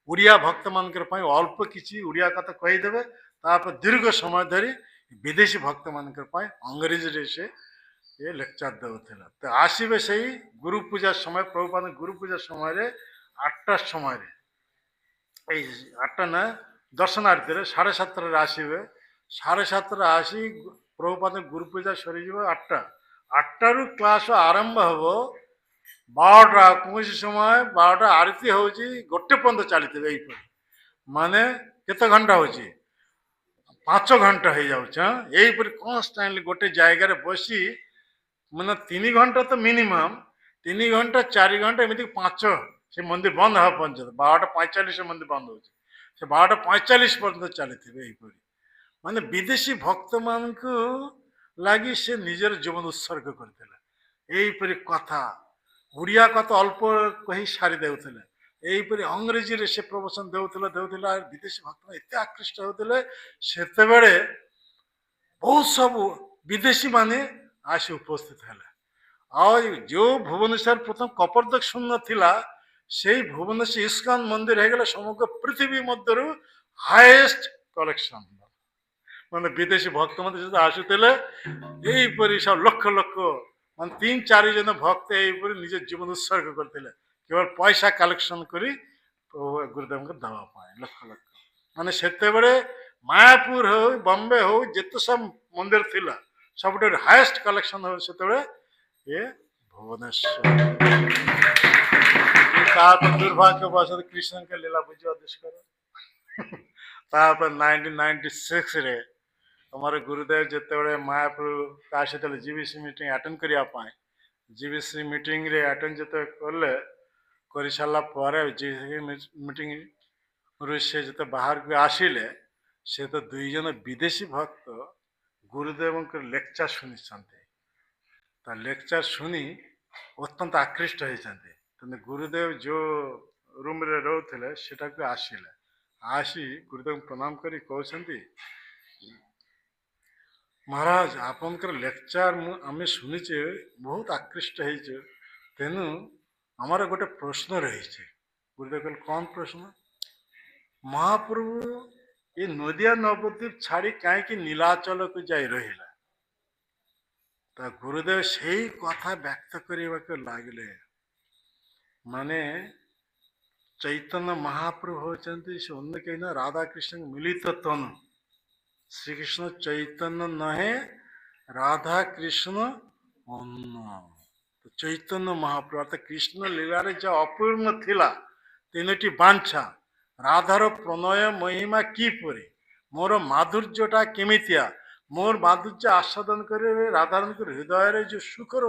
ଓଡ଼ିଆ ଭକ୍ତମାନଙ୍କର ପାଇଁ ଅଳ୍ପ କିଛି ଓଡ଼ିଆ କଥା କହିଦେବେ, ତାପରେ ଦୀର୍ଘ ସମୟ ଧରି ବିଦେଶୀ ଭକ୍ତମାନଙ୍କ ପାଇଁ ଅଂଗ୍ରେଜୀରେ ସେ ଏ ଲେକ୍ଚର ଦେଉଥିଲା। ତ ଆସିବେ ସେଇ ଗୁରୁ ପୂଜା ସମୟ, ପ୍ରଭୁପାଦ ଗୁରୁ ପୂଜା ସମୟରେ 8ଟା ସମୟରେ, ଏଇ 8ଟା ନା ଦର୍ଶନ ଆରତିରେ 7:30ରେ ଆସିବେ। 7:30ରେ ଆସି ପ୍ରଭୁପାଦ ଗୁରୁ ପୂଜା ସରିଯିବ 8ଟା। 8ଟାରୁ କ୍ଲାସ ଆରମ୍ଭ ହବ 12ଟା, କୌଣସି ସମୟ 12ଟା ଆରତି ହଉଛି 1 ପର୍ଯ୍ୟନ୍ତ ଚାଲିଥିବେ। ଏଇପରି ମାନେ କେତେ ଘଣ୍ଟା ହଉଛି, 5 ଘଣ୍ଟା ହେଇଯାଉଛି। ଏଇପରି କନଷ୍ଟାଣ୍ଟଲି ଗୋଟେ ଜାଗାରେ ବସି, ମାନେ 3 ଘଣ୍ଟା ତ ମିନିମମ୍, 3 ଘଣ୍ଟା 4 ଘଣ୍ଟା ଏମିତି 5, ସେ ମନ୍ଦିର ବନ୍ଦ ହେବା ପର୍ଯ୍ୟନ୍ତ। 12:45 ମନ୍ଦିର ବନ୍ଦ ହଉଛି, ସେ 12:45 ପର୍ଯ୍ୟନ୍ତ ଚାଲିଥିବେ। ଏଇପରି ମାନେ ବିଦେଶୀ ଭକ୍ତମାନଙ୍କୁ ଲାଗି ସେ ନିଜର ଜୀବନ ଉତ୍ସର୍ଗ କରିଥିଲେ। ଏଇପରି କଥା, ଓଡ଼ିଆ କଥା ଅଳ୍ପ କହି ସାରି ଦେଉଥିଲେ। ଏଇପରି ଅଂରେଜୀରେ ସେ ପ୍ରବଚନ ଦେଉଥିଲା ଆଉ ବିଦେଶୀ ଭକ୍ତମାନେ ଏତେ ଆକୃଷ୍ଟ ହେଉଥିଲେ। ସେତେବେଳେ ବହୁତ ସବୁ ବିଦେଶୀ ମାନେ ଆସି ଉପସ୍ଥିତ ହେଲେ। ଆଉ ଯେଉଁ ଭୁବନେଶ୍ୱର ପ୍ରଥମ କପର୍ଦ୍ଦକ ଶୂନ୍ୟ ଥିଲା, ସେଇ ଭୁବନେଶ୍ୱର ଇସ୍କନ ମନ୍ଦିର ହେଇଗଲା ସମଗ୍ର ପୃଥିବୀ ମଧ୍ୟରୁ ହାଇଏଷ୍ଟ କଲେକ୍ସନ। ମାନେ ବିଦେଶୀ ଭକ୍ତମାନେ ଯେତେ ଆସୁଥିଲେ, ଏଇପରି ସବୁ ଲକ୍ଷ ଲକ୍ଷ ମାନେ 3-4 ଜଣ ଭକ୍ତ ଏଇପରି ନିଜ ଜୀବନ ଉତ୍ସର୍ଗ କରିଥିଲେ କେବଳ ପଇସା କଲେକ୍ସନ କରି ଗୁରୁଦେବଙ୍କୁ ଦେବା ପାଇଁ। ଲକ୍ଷ ଲକ୍ଷ ମାନେ ସେତେବେଳେ ମାୟାପୁର ହଉ ବମ୍ବେ ହଉ ଯେତେ ସବୁ ମନ୍ଦିର ଥିଲା, ସବୁଠାରୁ ହାଏଷ୍ଟ କଲେକ୍ସନ ହଉ ସେତେବେଳେ ଏ ଭୁବନେଶ୍ୱର। ତାପରେ ଦୁର୍ଭାଗ୍ୟବଶତଃ କୃଷ୍ଣଙ୍କ ଲୀଳା ବୁଝିବା ଦୁଷ୍କର। ତାପରେ 1996ରେ ଆମର ଗୁରୁଦେବ ଯେତେବେଳେ ମାୟାପୁର ଆସିଥିଲେ ଜିବିସି ମିଟିଂ ଆଟେଣ୍ଡ କରିବା ପାଇଁ, ଜିବିସି ମିଟିଂରେ ଆଟେଣ୍ଡ ଯେତେବେଳେ କଲେ, କରିସାରିଲା ପରେ ଜିବିସି ମିଟିଂରୁ ସେ ଯେତେ ବାହାରକୁ ଆସିଲେ, ସେ ତ 2 ଜଣ ବିଦେଶୀ ଭକ୍ତ ଗୁରୁଦେବଙ୍କର ଲେକ୍ଚର ଶୁଣିଛନ୍ତି। ତା ଲେକ୍ଚର ଶୁଣି ଅତ୍ୟନ୍ତ ଆକୃଷ୍ଟ ହେଇଛନ୍ତି। ତେଣୁ ଗୁରୁଦେବ ଯେଉଁ ରୁମ୍ରେ ରହୁଥିଲେ ସେଟାକୁ ଆସିଲେ, ଆସି ଗୁରୁଦେବଙ୍କୁ ପ୍ରଣାମ କରି କହୁଛନ୍ତି, ମହାରାଜ ଆପଣଙ୍କର ଲେକ୍ଚର ଆମେ ଶୁଣିଛେ, ବହୁତ ଆକୃଷ୍ଟ ହେଇଛୁ, ତେଣୁ ଆମର ଗୋଟେ ପ୍ରଶ୍ନ ରହିଛି। ଗୁରୁଦେବ କହିଲେ, କ'ଣ ପ୍ରଶ୍ନ? ମହାପ୍ରଭୁ ଏ ନଦିଆ ନବଦ୍ୱୀପ ଛାଡ଼ି କାହିଁକି ନୀଳାଚଳକୁ ଯାଇ ରହିଲା? ତା ଗୁରୁଦେବ ସେଇ କଥା ବ୍ୟକ୍ତ କରିବାକୁ ଲାଗିଲେ। ମାନେ ଚୈତନ୍ୟ ମହାପ୍ରଭୁ ହଉଛନ୍ତି ସେ ଅନ୍ୟ କେହି ନା ରାଧାକୃଷ୍ଣଙ୍କ ମିଳିତ ତନୁ। ଶ୍ରୀକୃଷ୍ଣ ଚୈତନ୍ୟ ନୁହେଁ, ରାଧାକୃଷ୍ଣ ଅନ୍ନ। ଚୈତନ୍ୟ ମହାପ୍ରଭୁ ଅର୍ଥାତ୍ କୃଷ୍ଣ ଲୀଳାରେ ଯା ଅପୂର୍ଣ୍ଣ ଥିଲା 3ଟି ବାଞ୍ଛା, ରାଧାର ପ୍ରଣୟ ମହିମା କିପରି, ମୋର ମାଧୁର୍ଯ୍ୟଟା କେମିତିଆ, ମୋର ମାଧୁର୍ଯ୍ୟ ଆସ୍ୱାଦନ କରି ରାଧାରଙ୍କର ହୃଦୟରେ ଯେଉଁ ସୁଖର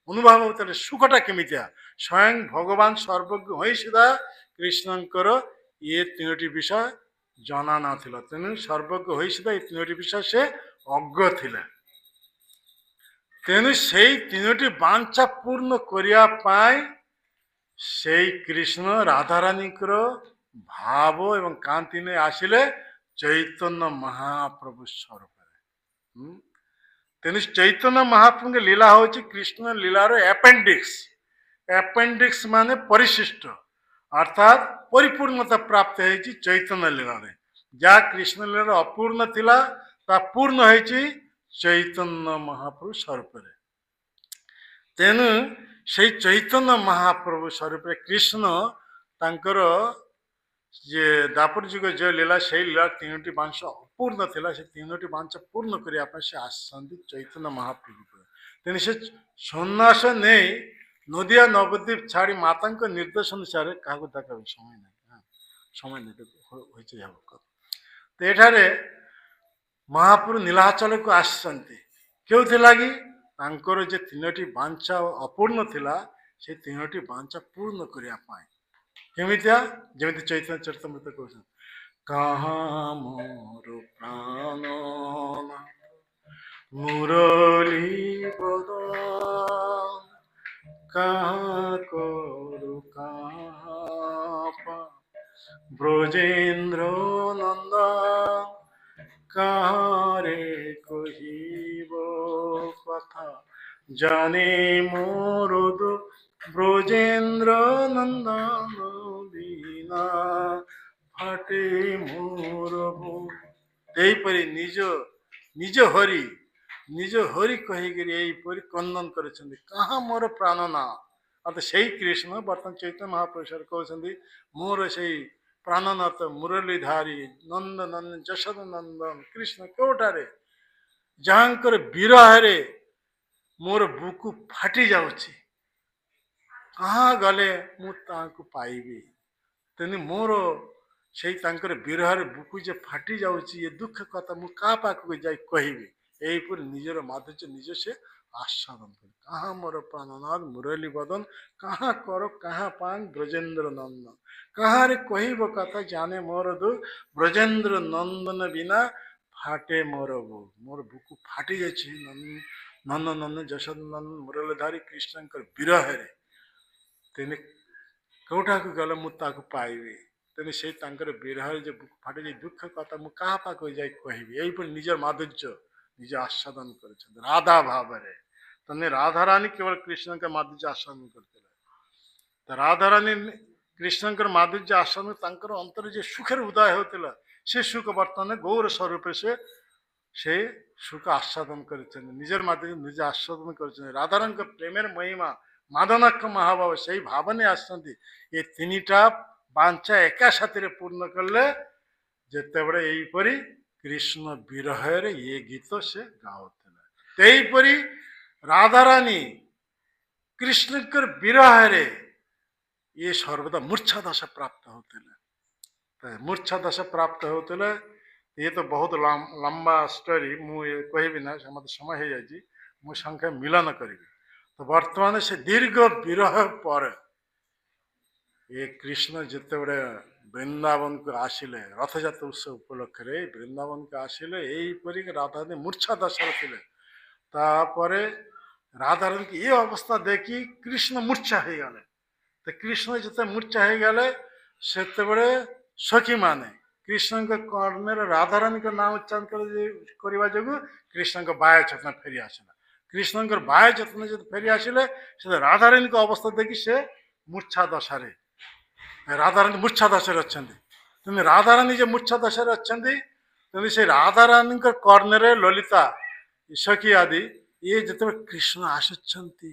ଅନୁଭବ ହଉଥିଲେ, ସୁଖଟା କେମିତିଆ, ସ୍ୱୟଂ ଭଗବାନ ସର୍ବଜ୍ଞ ହୋଇ ସୁଦ୍ଧା କୃଷ୍ଣଙ୍କର ଇଏ 3ଟି ବିଷୟ ଜଣା ନଥିଲା। ତେଣୁ ସର୍ବଜ୍ଞ ହୋଇ ସୁଦ୍ଧା ଏ 3ଟି ବିଷୟ ସେ ଅଜ୍ଞ ଥିଲା। ତେଣୁ ସେଇ 3ଟି ବାଞ୍ଛା ପୂର୍ଣ୍ଣ କରିବା ପାଇଁ ସେଇ କୃଷ୍ଣ ରାଧାରାଣୀଙ୍କର ଭାବ ଏବଂ କାନ୍ତି ନେଇ ଆସିଲେ ଚୈତନ୍ୟ ମହାପ୍ରଭୁ ସ୍ୱରୂପରେ। ତେଣୁ ଚୈତନ୍ୟ ମହାପ୍ରଭୁଙ୍କ ଲୀଳା ହଉଛି କୃଷ୍ଣ ଲୀଳାର ଆପେଣ୍ଡିକ୍ସ। ଆପେଣ୍ଡିକ୍ସ ମାନେ ପରିଶିଷ୍ଟ, ଅର୍ଥାତ୍ ପରିପୂର୍ଣ୍ଣତା ପ୍ରାପ୍ତ ହେଇଛି ଚୈତନ୍ୟ ଲୀଳାରେ। ଯାହା କୃଷ୍ଣ ଲୀଳାର ଅପୂର୍ଣ୍ଣ ଥିଲା, ତା ପୂର୍ଣ୍ଣ ହେଇଛି ଚୈତନ୍ୟ ମହାପ୍ରଭୁ ସ୍ୱରୂପରେ। ତେଣୁ ସେଇ ଚୈତନ୍ୟ ମହାପ୍ରଭୁ ସ୍ୱରୂପରେ କୃଷ୍ଣ ତାଙ୍କର ଯେ ଦାପର ଯୁଗ ଯେଉଁ ଲୀଳା, ସେଇ ଲୀଳା 3ଟି ବାଂଶ ଅପୂର୍ଣ୍ଣ ଥିଲା, ସେ 3ଟି ବାଂଶ ପୂର୍ଣ୍ଣ କରିବା ପାଇଁ ସେ ଆସିଛନ୍ତି ଚୈତନ୍ୟ ମହାପ୍ରଭୁ। ତେଣୁ ସେ ସନ୍ନ୍ୟାସ ନେଇ ନଦିଆ ନବଦ୍ୱୀପ ଛାଡ଼ି ମାତାଙ୍କ ନିର୍ଦ୍ଦେଶ ଅନୁସାରେ କାହାକୁ ଦେଖାবে ସମୟ ନାହିଁ, ସମୟ ନେଇ ହୋଇଛି ହେବ। ତ ଏଠାରେ ମହାପ୍ରଭୁ ନୀଳାଚଳକୁ ଆସିଛନ୍ତି କେଉଁଥିଲାଗି? ତାଙ୍କର ଯେ 3ଟି ବାଞ୍ଛା ଅପୂର୍ଣ୍ଣ ଥିଲା, ସେ 3ଟି ବାଞ୍ଛା ପୂର୍ଣ୍ଣ କରିବା ପାଇଁ। କେମିତିଆ? ଯେମିତି ଚୈତନ୍ୟ ଚରିତାମୃତ କହୁଛନ୍ତି, କାହା ମୋର ପ୍ରାଣ ମୁରଲି ବଦନ, କାହା କରୁ କାହା ବ୍ରଜେନ୍ଦ୍ର ନନ୍ଦ, কাহারে কহিব কথা, জানে মোর ব্রজেন্দ্র নন্দন বিনা ফাটে মোর বুক। এইপରି ନିଜ ହରି କହିକିରି ଏଇପରି କନ୍ଦନ କରିଛନ୍ତି, କାହା ମୋର ପ୍ରାଣ ନା। ଅର୍ଥାତ୍ ସେଇ କୃଷ୍ଣ ବର୍ତ୍ତମାନ ଚୈତନ୍ୟ ମହାପ୍ରଭୁ କହୁଛନ୍ତି, ମୋର ସେଇ ପ୍ରାଣନାଥ ମୁରଲୀଧାରୀ ନନ୍ଦନନ୍ଦନ ଯଶୋଦ ନନ୍ଦନ କୃଷ୍ଣ କେଉଁଠାରେ, ଯାହାଙ୍କର ବିରହରେ ମୋର ବୁକୁ ଫାଟି ଯାଉଛି, କାହା ଗଲେ ମୁଁ ତାହାକୁ ପାଇବି। ତେଣୁ ମୋର ସେଇ ତାଙ୍କର ବିରହରେ ବୁକୁ ଯେ ଫାଟି ଯାଉଛି, ଏ ଦୁଃଖ କଥା ମୁଁ କାହା ପାଖକୁ ଯାଇ କହିବି। ଏହିପରି ନିଜର ମାଧୁର୍ଯ୍ୟ ନିଜ ସେ ଆସ୍ୱାଦନ କରେ। କାହା ମୋର ପ୍ରାଣନାଥ ମୁରଲୀ ବଦନ, କାହା କର କାହା ପାନ ବ୍ରଜେନ୍ଦ୍ର ନନ୍ଦନ, କାହାରେ କହିବ କଥା ଜାନେ ମୋର ଦୁଃଖ, ବ୍ରଜେନ୍ଦ୍ର ନନ୍ଦନ ବିନା ଫାଟେ ମୋର ବୁକ। ମୋର ବୁକୁ ଫାଟି ଯାଇଛି ନନ୍ଦନନ୍ଦନ ଯଶୋଦ ନନ୍ଦନ ମୁରଲୀଧାରୀ କୃଷ୍ଣଙ୍କର ବିରହରେ। ତେଣୁ କେଉଁଠାକୁ ଗଲେ ମୁଁ ତାକୁ ପାଇବି। ତେଣୁ ସେଇ ତାଙ୍କର ବିରହରେ ଯେ ଫାଟେ ଯେ ଦୁଃଖ କଥା ମୁଁ କାହା ପାଖକୁ ଯାଇ କହିବି। ଏଇପରି ନିଜର ମାଧୁର୍ଯ୍ୟ ନିଜେ ଆସ୍ୱାଦନ କରିଛନ୍ତି ରାଧା ଭାବରେ। ତେଣୁ ରାଧାରାଣୀ କେବଳ କୃଷ୍ଣଙ୍କ ମାଧୁର୍ଯ୍ୟ ଆସ୍ୱାଦନ କରିଥିଲେ। ରାଧାରାଣୀ କୃଷ୍ଣଙ୍କର ମାଧୁର୍ଯ୍ୟ ଆସ୍ୱାଦନ ତାଙ୍କର ଅନ୍ତରରେ ଯେ ସୁଖରେ ଉଦୟ ହେଉଥିଲା, ସେ ସୁଖ ବର୍ତ୍ତମାନ ଗୌର ସ୍ୱରୂପରେ ସେ ସୁଖ ଆସ୍ୱାଦନ କରିଛନ୍ତି। ନିଜର ମାଧୁର୍ଯ୍ୟ ନିଜେ ଆସ୍ୱାଦନ କରିଛନ୍ତି। ରାଧାରାଣୀଙ୍କ ପ୍ରେମର ମହିମା ମାଦନାକ୍ଷ ମହାଭାବ ସେଇ ଭାବନେ ଆସିଛନ୍ତି। ଏ ତିନିଟା ବାଞ୍ଚା ଏକା ସାଥିରେ ପୂର୍ଣ୍ଣ କଲେ ଯେତେବେଳେ ଏଇପରି କୃଷ୍ଣ ବିରହରେ ଏ ଗୀତ ସେ ଗାଉଥିଲେ। ସେଇପରି ରାଧାରାଣୀ କୃଷ୍ଣଙ୍କର ବିରହରେ ଇଏ ସର୍ବଦା ମୂର୍ଚ୍ଛା ଦଶା ପ୍ରାପ୍ତ ହେଉଥିଲେ। ମୂର୍ଚ୍ଛା ଦଶା ପ୍ରାପ୍ତ ହେଉଥିଲେ। ଇଏ ତ ବହୁତ ଲମ୍ବା ଷ୍ଟୋରି, ମୁଁ ଏ କହିବି ନା, ମୋତେ ସମୟ ହେଇଯାଇଛି। ମୁଁ ସଂଖ୍ୟା ମିଳନ କରିବି। ତ ବର୍ତ୍ତମାନ ସେ ଦୀର୍ଘ ବିରହ ପରେ ଏ କୃଷ୍ଣ ଯେତେବେଳେ ବୃନ୍ଦାବନକୁ ଆସିଲେ, ରଥଯାତ୍ରା ଉତ୍ସବ ଉପଲକ୍ଷରେ ବୃନ୍ଦାବନକୁ ଆସିଲେ, ଏଇପରି ରାଧାରାଣୀ ମୂର୍ଚ୍ଛା ଦଶାରେ ଥିଲେ। ତାପରେ ରାଧାରାଣୀଙ୍କୁ ଏ ଅବସ୍ଥା ଦେଖି କୃଷ୍ଣ ମୂର୍ଚ୍ଛା ହେଇଗଲେ। ତ କୃଷ୍ଣ ଯେତେ ମୂର୍ଚ୍ଛା ହେଇଗଲେ, ସେତେବେଳେ ସଖୀମାନେ କୃଷ୍ଣଙ୍କ କର୍ଣ୍ଣରେ ରାଧାରାଣୀଙ୍କ ନାଁ ଉଚ୍ଚାରଣ କରିବା ଯୋଗୁଁ କୃଷ୍ଣଙ୍କ ବାହ୍ୟ ଚେତନା ଫେରି ଆସିଲା। କୃଷ୍ଣଙ୍କର ବାହ୍ୟ ଚେତନା ଯଦି ଫେରି ଆସିଲେ, ସେ ରାଧାରାଣୀଙ୍କ ଅବସ୍ଥା ଦେଖି ସେ ମୂର୍ଚ୍ଛା ଦଶାରେ ରାଧାରାଣୀ ମୂର୍ଚ୍ଛା ଦଶାରେ ଅଛନ୍ତି। ତେଣୁ ରାଧାରାଣୀ ଯେ ମୂର୍ଚ୍ଛା ଦଶାରେ ଅଛନ୍ତି, ତେଣୁ ସେ ରାଧାରାଣୀଙ୍କ କର୍ଣ୍ଣରେ ଲଳିତା ସଖୀ ଆଦି ଇଏ ଯେତେବେଳେ କୃଷ୍ଣ ଆସୁଛନ୍ତି,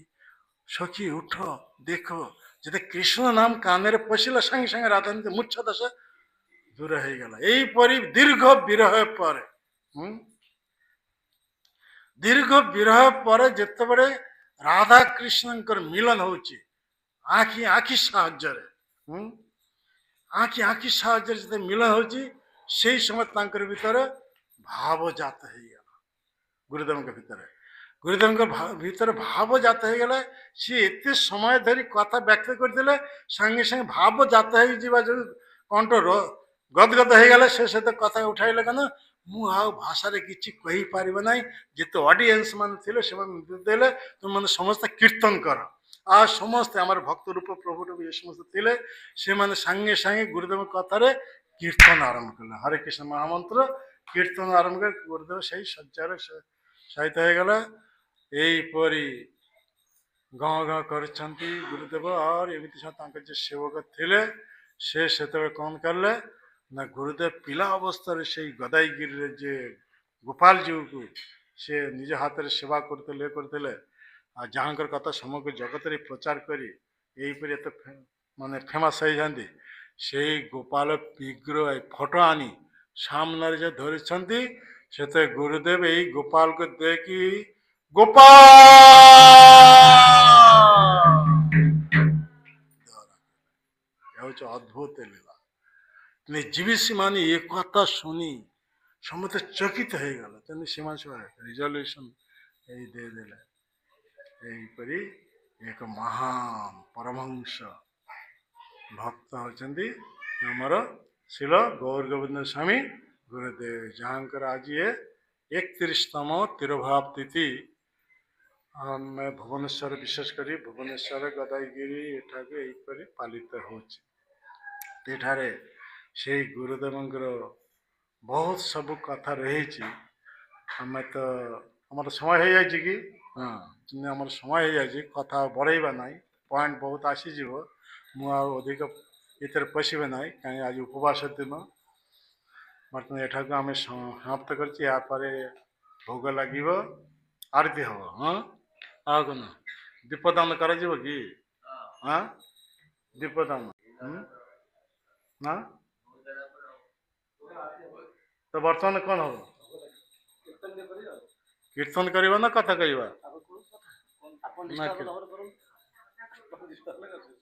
ସଖୀ ଉଠ ଦେଖ, ଯେତେ କୃଷ୍ଣ ନାମ କାନରେ ପଶିଲା ସାଙ୍ଗେ ସାଙ୍ଗେ ରାଧାରାଣୀ ମୂର୍ଚ୍ଛା ଦଶା ଦୂର ହେଇଗଲା। ଏଇପରି ଦୀର୍ଘ ବିରହ ପରେ ଦୀର୍ଘ ବିରହ ପରେ ଯେତେବେଳେ ରାଧା କୃଷ୍ଣଙ୍କର ମିଳନ ହଉଛି ଆଖି ଆଖି ସାହାଯ୍ୟରେ, ଆଖି ସାହାଯ୍ୟରେ ଯେତେବେଳେ ମିଳନ ହଉଛି, ସେଇ ସମୟ ତାଙ୍କର ଭିତରେ ଭାବ ଜାତ ହେଇଗଲା। ଗୁରୁଦେବଙ୍କ ଭିତରେ ଭାବ ଜାତ ହେଇଗଲା। ସିଏ ଏତେ ସମୟ ଧରି କଥା ବ୍ୟକ୍ତ କରିଥିଲେ, ସାଙ୍ଗେ ସାଙ୍ଗେ ଭାବ ଜାତ ହେଇଯିବା ଯୋଗୁଁ କଣ୍ଠ ଗଦଗଦ ହେଇଗଲା। ସେ ସହିତ କଥା ଉଠାଇଲେ କାରଣ ମୁଁ ଆଉ ଭାଷାରେ କିଛି କହିପାରିବ ନାହିଁ। ଯେତେ ଅଡିଏନ୍ସ ମାନେ ଥିଲେ ସେମାନେ ଦେଲେ, ତୁମମାନେ ସମସ୍ତେ କୀର୍ତ୍ତନ କର। ଆଉ ସମସ୍ତେ ଆମର ଭକ୍ତ ରୂପ ପ୍ରଭୁ ରୂପ ଏ ସମସ୍ତେ ଥିଲେ, ସେମାନେ ସାଙ୍ଗେ ସାଙ୍ଗେ ଗୁରୁଦେବ କଥାରେ କୀର୍ତ୍ତନ ଆରମ୍ଭ କଲେ। ହରେ କୃଷ୍ଣ ମହାମନ୍ତ୍ର କୀର୍ତ୍ତନ ଆରମ୍ଭ କରି ଗୁରୁଦେବ ସେଇ ଶଯ୍ୟାରେ ସହିତ ହେଇଗଲା। ଏଇପରି ଗାଁ ଗାଁ କରିଛନ୍ତି ଗୁରୁଦେବ। ଆଉ ଏମିତି ତାଙ୍କର ଯେ ସେବକ ଥିଲେ, ସେ ସେତେବେଳେ କ'ଣ କଲେ ନା, ଗୁରୁଦେବ ପିଲା ଅବସ୍ଥାରେ ସେଇ ଗଦାଇଗିରିରେ ଯେ ଗୋପାଳଜୀଉକୁ ସେ ନିଜ ହାତରେ ସେବା କରୁଥିଲେ, ଆଉ ଯାହାଙ୍କର କଥା ସମଗ୍ର ଜଗତରେ ପ୍ରଚାର କରି ଏଇପରି ଏତେ ମାନେ ଫେମସ୍ ହେଇଯାନ୍ତି, ସେଇ ଗୋପାଳ ବିଗ୍ରହ ଫଟୋ ଆଣି ସାମ୍ନାରେ ଯେ ଧରିଛନ୍ତି, ସେତେ ଗୁରୁଦେବ ଏଇ ଗୋପାଳକୁ ଦେଖି ଗୋପାଳ ହେଉଛି ଅଦ୍ଭୁତ ଲୀଳା। ଯିବିସି ମାନେ ଏ କଥା ଶୁଣି ସମସ୍ତେ ଚକିତ ହେଇଗଲେ। ତେଣୁ ସେମାନେ ସବୁ ରିଜଲ୍ୟୁସନ ଏଇ ଦେଇଦେଲେ। ଏହିପରି ଏକ ମହାନ ପରମହଂସ ଭକ୍ତ ହେଉଛନ୍ତି ଆମର ଶିଳ ଗୌର ଗୋବିନ୍ଦ ସ୍ୱାମୀ ଗୁରୁଦେବ, ଯାହାଙ୍କର ଆଜି 31ତମ ତିରୁଭାବ ତିଥି। ଆମେ ଭୁବନେଶ୍ୱର, ବିଶେଷ କରି ଭୁବନେଶ୍ୱର ଗଦାଇଗିରି ଏଠାକୁ ଏହିପରି ପାଳିତ ହେଉଛି। ଏଠାରେ ସେଇ ଗୁରୁଦେବଙ୍କର ବହୁତ ସବୁ କଥା ରହିଛି। ଆମେ ତ ଆମର ସମୟ ହେଇଯାଇଛି କି? ହଁ, ଆମର ସମୟ ହେଇଯାଇଛି। କଥା ବଢ଼େଇବା ନାହିଁ, ପଏଣ୍ଟ ବହୁତ ଆସିଯିବ। ମୁଁ ଆଉ ଅଧିକ ଭିତରେ ପଶିବେ ନାହିଁ, କାହିଁକି ଆଜି ଉପବାସ ଦିନ। ବର୍ତ୍ତମାନ ଏଠାକୁ ଆମେ ସମାପ୍ତ କରିଛି। ଏହାପରେ ଭୋଗ ଲାଗିବ, ଆରତି ହବ। ହଁ, ଆଉ କ'ଣ ଦୀପଦାନ କରାଯିବ କି? ହଁ, ଦୀପଦାନ ନା? ତ ବର୍ତ୍ତମାନ କ'ଣ ହବ? କୀର୍ତ୍ତନ କରିବା ନା କଥା କହିବା?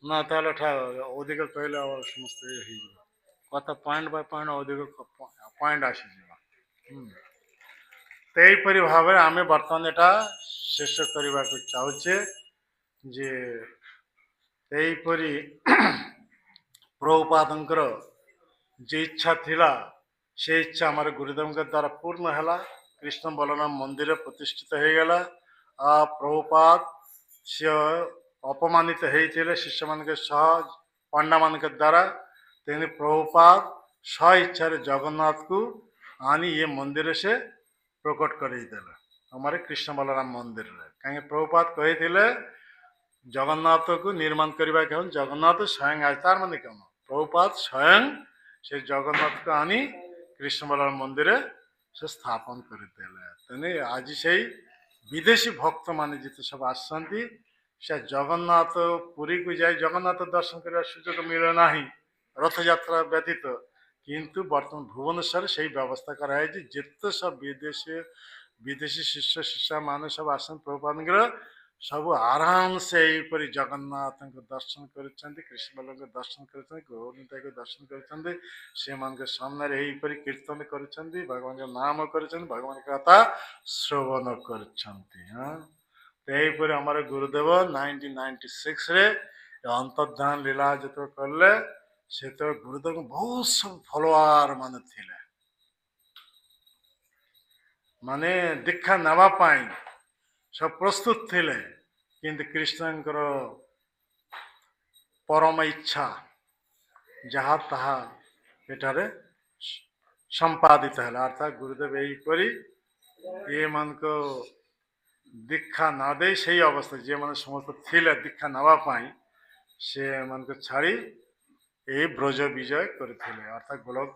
ନା ତାହେଲେ ଅଧିକ କହିଲେ ଆଉ ସମସ୍ତେ ହେଇଯିବ। କଥା ପଏଣ୍ଟ ବାଇ ପଏଣ୍ଟ ଅଧିକ ପଏଣ୍ଟ ଆସିଯିବ। ତ ଏହିପରି ଭାବରେ ଆମେ ବର୍ତ୍ତମାନ ଏଟା ଶେଷ କରିବାକୁ ଚାହୁଁଛେ ଯେ ଏହିପରି ପ୍ରଭୁପାଦଙ୍କର ଯେ ଇଚ୍ଛା ଥିଲା, ସେ ଇଚ୍ଛା ଆମର ଗୁରୁଦେବଙ୍କ ଦ୍ୱାରା ପୂର୍ଣ୍ଣ ହେଲା। କୃଷ୍ଣ ବଳରାମ ମନ୍ଦିର ପ୍ରତିଷ୍ଠିତ ହେଇଗଲା। ପ୍ରଭୁପାଦ ସେ ଅପମାନିତ ହେଇଥିଲେ ଶିଷ୍ୟମାନଙ୍କ ସହ पंडा मान द्वारा तेनी प्रभुपाद स्व इच्छा जगन्नाथ को आनी ये मंदिर से प्रकट कर हमारे कृष्ण बलराम मंदिर कहीं प्रभुपाद कही जगन्नाथ को निर्माण करने क्यों जगन्नाथ स्वयं आज तार मान क्यों प्रभुपाद स्वयं से जगन्नाथ को आनी कृष्ण बलराम मंदिर से स्थापन करते आज से विदेशी भक्त मान जिते सब आसती से जगन्नाथ पुरी को जाए जगन्नाथ दर्शन करने सुजोग मिले ना रथ यात्रा व्यतीत किंतु बर्तमान भुवनेश्वर से व्यवस्था कराई जिते सब विदेशी विदेशी शिष्य शिष्या मान सब आसन प्रभुपाद सब आराम से यहीपर जगन्नाथ को दर्शन कर कृष्ण बल्लभ को दर्शन कर गौरता को दर्शन कर सामने यहीपर कीर्तन कर भगवान का नाम कर भगवान का कथा श्रवण कर हमारे गुरुदेव 1996 रे अंतर्धान लीला जो कले से तो गुरुदेव बहुत सब फॉलोअर माने थिले माने दीक्षा नावापाई सब प्रस्तुत थिले किंतु कृष्णंकर परम इच्छा जहाँ तहा एठारे संपादित है अर्थात गुरुदेव यहीपर ये मन को दीक्षा न दे सही अवस्था जे मन समस्त थिले दीक्षा नावापाई से मन को छाड़ी ये ब्रज विजय करते अर्थात गोलक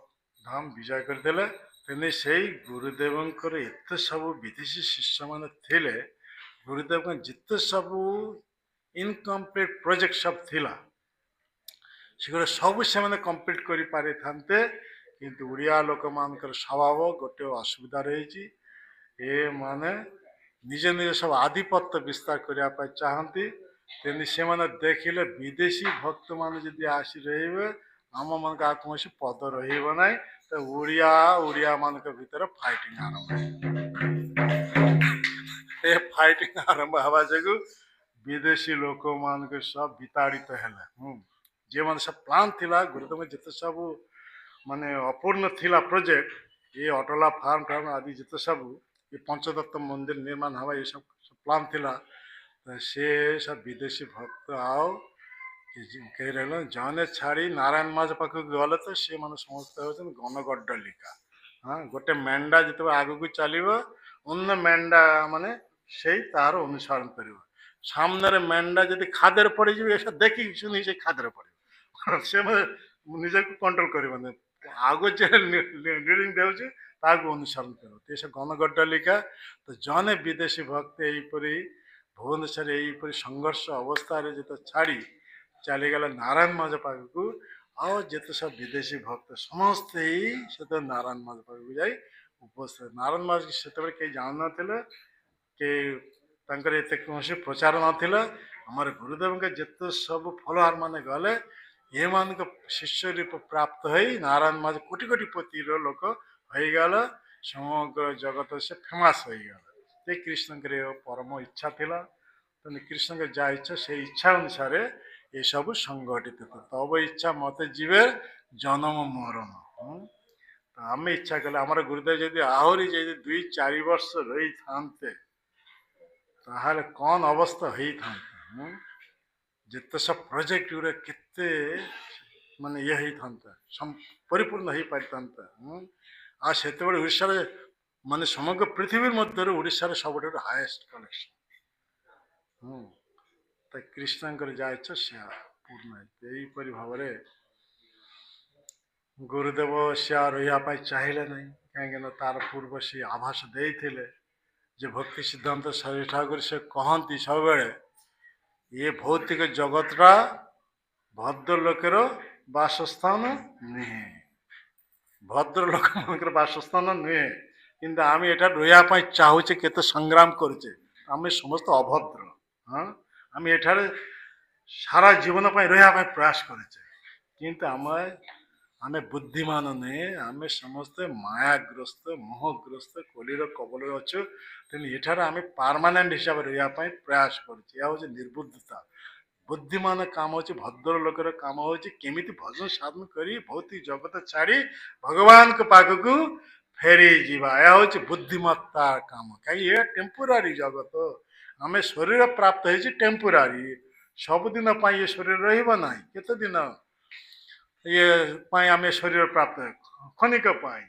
धाम विजय करते से गुरुदेव एत सब विदेशी शिष्य मान थिले गुरुदेव जिते सब इनकम्प्लीट प्रोजेक्ट सब थिला से सब से मैंने कम्प्लीट कर पारि थांते किंतु उड़िया लोक मान स्वभाव गोटे असुविधा रही ये माने निजे निजे सब आधिपत्य विस्तार करने चाहती तेनी से माने देखिले विदेशी भक्त मान जदि आसी रही आम मन का कौन पद रहा तो उड़िया मान भीतर फाइटिंग आरंभ ये फाइटिंग आरंभ हवा जो विदेशी लोक मान सब विताड़ित है जे मन सब प्लान थिला गुरुदेव जिते सब माने अपूर्ण थिला प्रोजेक्ट ये अटला फार्म फार्म आदि जिते सब ये पंचदत्त मंदिर निर्माण हवा ये सब प्लान थिला से सब विदेशी भक्त आओ कही रहा जने छाड़ी नारायण माज पाख गले तो सी मैंने समस्त गणगड्डलिका हाँ गोटे मेंढा जो आग को चलो अन्य मेंढा माने से तार अनुसरण कर सामने मेंढा जब खादर पड़ जाए ऐसा देखी शुणी से खादर पड़ से निजे को कंट्रोल कर आग जे लीडिंग दे अनुसरण कर गणगड्डलिका तो जने विदेशी भक्त यहीपर भुवनेश्वर यहीपर संघर्ष अवस्था जो छाड़ी चलीगला नारायण माज पाख को आओ जिते सब विदेशी भक्त समस्त ही से तो नारायण माज पाख को जाए उपस्थित नारायण माज से कहीं जान ना कि कौन प्रचार नाला आम गुरुदेव के जिते सब फॉलोअर माने गले ये मान शिष्य रूप प्राप्त हो नारायण माज कोटि कोटि पति लोक हो गल समग्र जगत से फेमस हो गल कृष्ण परम इच्छा थिला तो कृष्ण के जहाँ इच्छा से इच्छा अनुसार ये सब संगठित तब इच्छा मत जीवे जन्म मरण तो आम इच्छा कले आम गुरुदेव जब आहरी 2-4 वर्ष रही थाते ताहले कौन अवस्था हो था जिते सब प्रोजेक्ट गुरे केते माने ये होता परिपूर्ण हो पारि था आ से उड़ीसा माने समग्र पृथ्वी मध्य उड़ीसा सब हाईएस्ट कलेक्शन तो कृष्ण जहाँ इच्छा से पूर्ण यहीपर भाव गुरुदेव से रहा चाहिए ना कहीं तार पूर्व से आभास देते जे भक्ति सिद्धांत सारी ठाकुर से कहती सब बेले ये भौतिक जगतटा भद्रलोकर बासस्थान नुहे भद्रलोक मान बासस्थान नुहे कि आम एटा रहा चाहूचे केते संग्राम करुचे आम समस्त अभद्र हाँ आम एठार सारा जीवन रहा प्रयास करुचे किंतु आम बुद्धिमान नुहे आम समस्ते मायाग्रस्त मोहग्रस्त कलिर कबल अच्छु तेणु एठार आम परमानेंट हिसाब से रहा प्रयास करुचे यह हूँ निर्बुद्धता बुद्धिमान काम होची भद्र लोकर काम होची केमिति भजन साधन करी भौतिक जगत छाड़ी भगवान के पाख को फेरी जीवा यह हूँ बुद्धिमत्ता काम कहीं ये टेम्पोरारी जगत आम शरीर प्राप्त हो टेम्पोरारी सबुदिन ये शरीर रहिबो नाही केते दिन ये पाई आमे शरीर प्राप्त क्षणिक पाई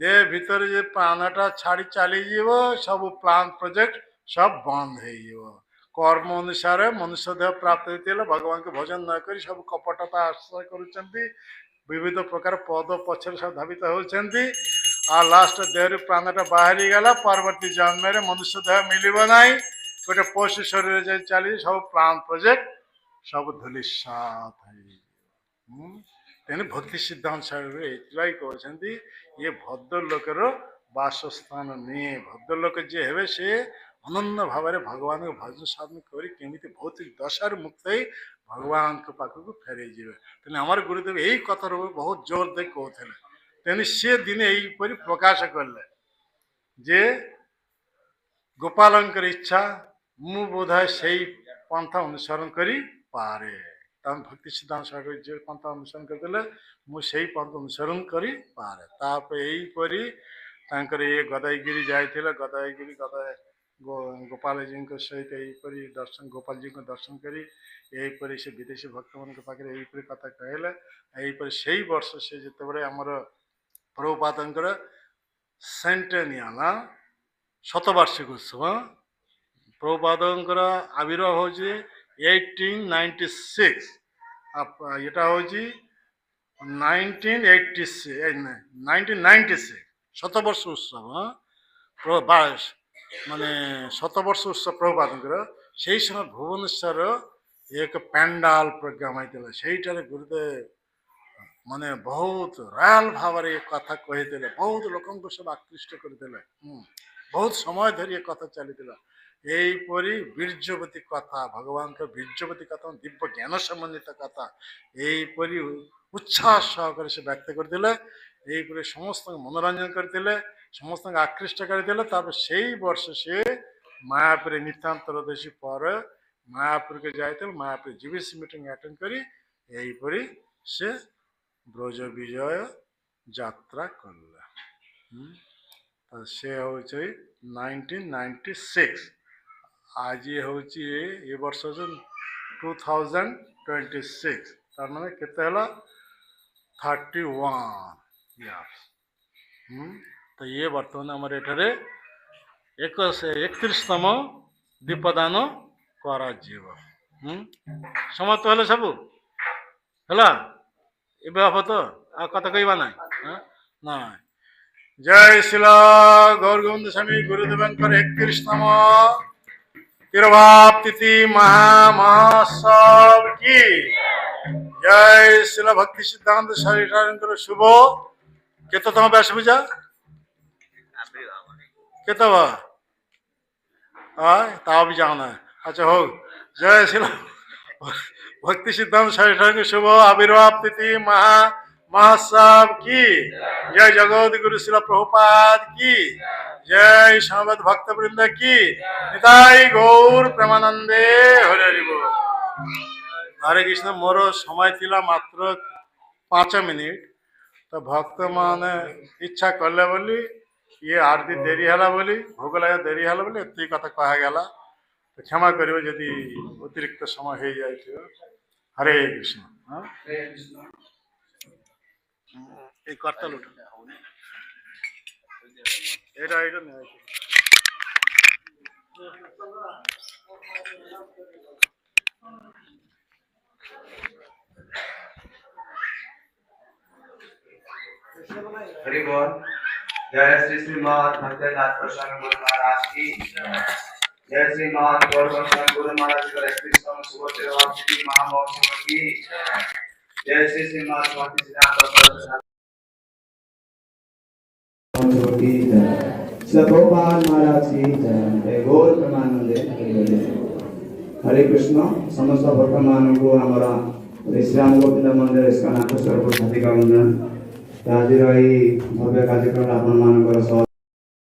देह भीतर जे प्राणटा छाड़ी चली जीव सब प्लान प्रोजेक्ट सब बंद हो कर्म अनुसार मनुष्य देह प्राप्त होते भगवान के भजन न करी सब कपटता आश्रय करुचंती विविध प्रकार पद पछर सब धावित होचंती आ लास्ट देह प्राणटा बाहरी गला परवर्ती जन्म रे मनुष्य देह मिलिबो नाही गोटे पशु शरीर जे चली सब प्राण प्रोजेक्ट सब धूलिसात तेणु भक्ति सिद्धांत सागर कहते ये भद्रलोकर बासस्थान नहीं भद्रलोक जे हे से अनन्य भाव में भगवान को भजन साधन कमी भौतिक दशार मुक्त ही भगवान के पाखक फेरे जीवे तेना आम गुरुदेव यही कथा बहुत जोर दे कहते तेणु सी दिन यहीपरि प्रकाश कले जे गोपालंकर इच्छा मु बोधाय से पंथा अनुसरण करी पारे भक्ति सिद्धांत सागर जो पंथा अनुसरण करते मुझे पंथ अनुसरण करी पारे तापर यहीपरि ये गदाईगिरी जाते गदाईगिरी गदाई गोपाल जी सहित यहीपरि दर्शन गोपाल जी को दर्शन करी यहीपरि से विदेशी भक्त मान पाखे यहीपरि कथा कहले यहीपरि से वर्ष से जिते आमर प्रभुपादंकर सेंटेनियल शतवार्षिक उत्सव प्रभुपादंकर आविर्भाव हो 1896 এটা হচ্ছে 1996 শতবর্ষ উৎসব মানে শতবর্ষ উৎসব প্রভুপাদଙ୍କର সেই সময় ভুবনেশ্বর एक पैंडाल प्रोग्राम होता সেইটার गुरुदेव माने बहुत रयाल भाव कथा कही बहुत लोक सब आकृष्ट करते बहुत समय धरी कथा चली यहीपरि बीर्जवती कथा भगवान का बीर्जवती कथा दिव्य ज्ञान संबंधित कथा यहीपरि उत्साह सहकार से व्यक्त करते यहीपरि समस्त मनोरंजन करते समस्त आकृष्ट करते से वर्ष से मायापुर नितांतरदशी पर मायापुर के जाते मायापुर जीबीसी मीटिंग अटेंड करी यहीपरि से ब्रज विजय यात्रा करला से हूँ 1996 आज ये हूँ ये वर्ष 2026 तार माने केते हला 31 इयर्स तो ये वर्तमान आमर एठारे 31तम दीपदान करा जीव समाप्त हेले सब है एबे हम तो आ कथा कहवा ना ना जय शिला गौरगोविंद स्वामी गुरुदेवंकर 31तम तिरुभाव तिथि महामहोत्सव की जय शिला भक्ति सिद्धांत सागर शुभ केतम व्यास पूजा केत भी जाना अच्छा हो जय शिला भक्ति सिद्धांत सागर शुभ आविर्भाव तिथि महोत्सव की जय जगत गुरु शिला प्रभुपाद की जय समवेत भक्त वृंद की निताई गौर प्रेमानंदे हरे हरि बोल हरे कृष्ण मोर समय थिला मात्र 5 मिनिट तो भक्त मान इच्छा कले बोली ये आरती देरी है बोली भोग लगा देरी है बोली एत कथा कहगला तो क्षमा करियो यदि अतिरिक्त समय हो जाए हरे कृष्ण এই করতাল উঠে এটা এটা নেই हरि बोल जय श्री श्रीमद् भक्तिनाथ प्रसन्न गुरु महाराज की जय श्रीमद् गौरवंदन गुरु महाराज का 31वां शुभ तिरुभाव तिथि महामहोत्सव की जय श्री श्रीमद् भक्ति सिद्धांत प्रभुपाद महाराज की जय गौर प्रेमानंदे हरे कृष्ण समस्त भक्त मानव को हमारा श्रीराम गोविंद मंदिर इसका नाथ स्वरूप हार्दिक वंदन आज भव्य कार्यक्रम आपण मान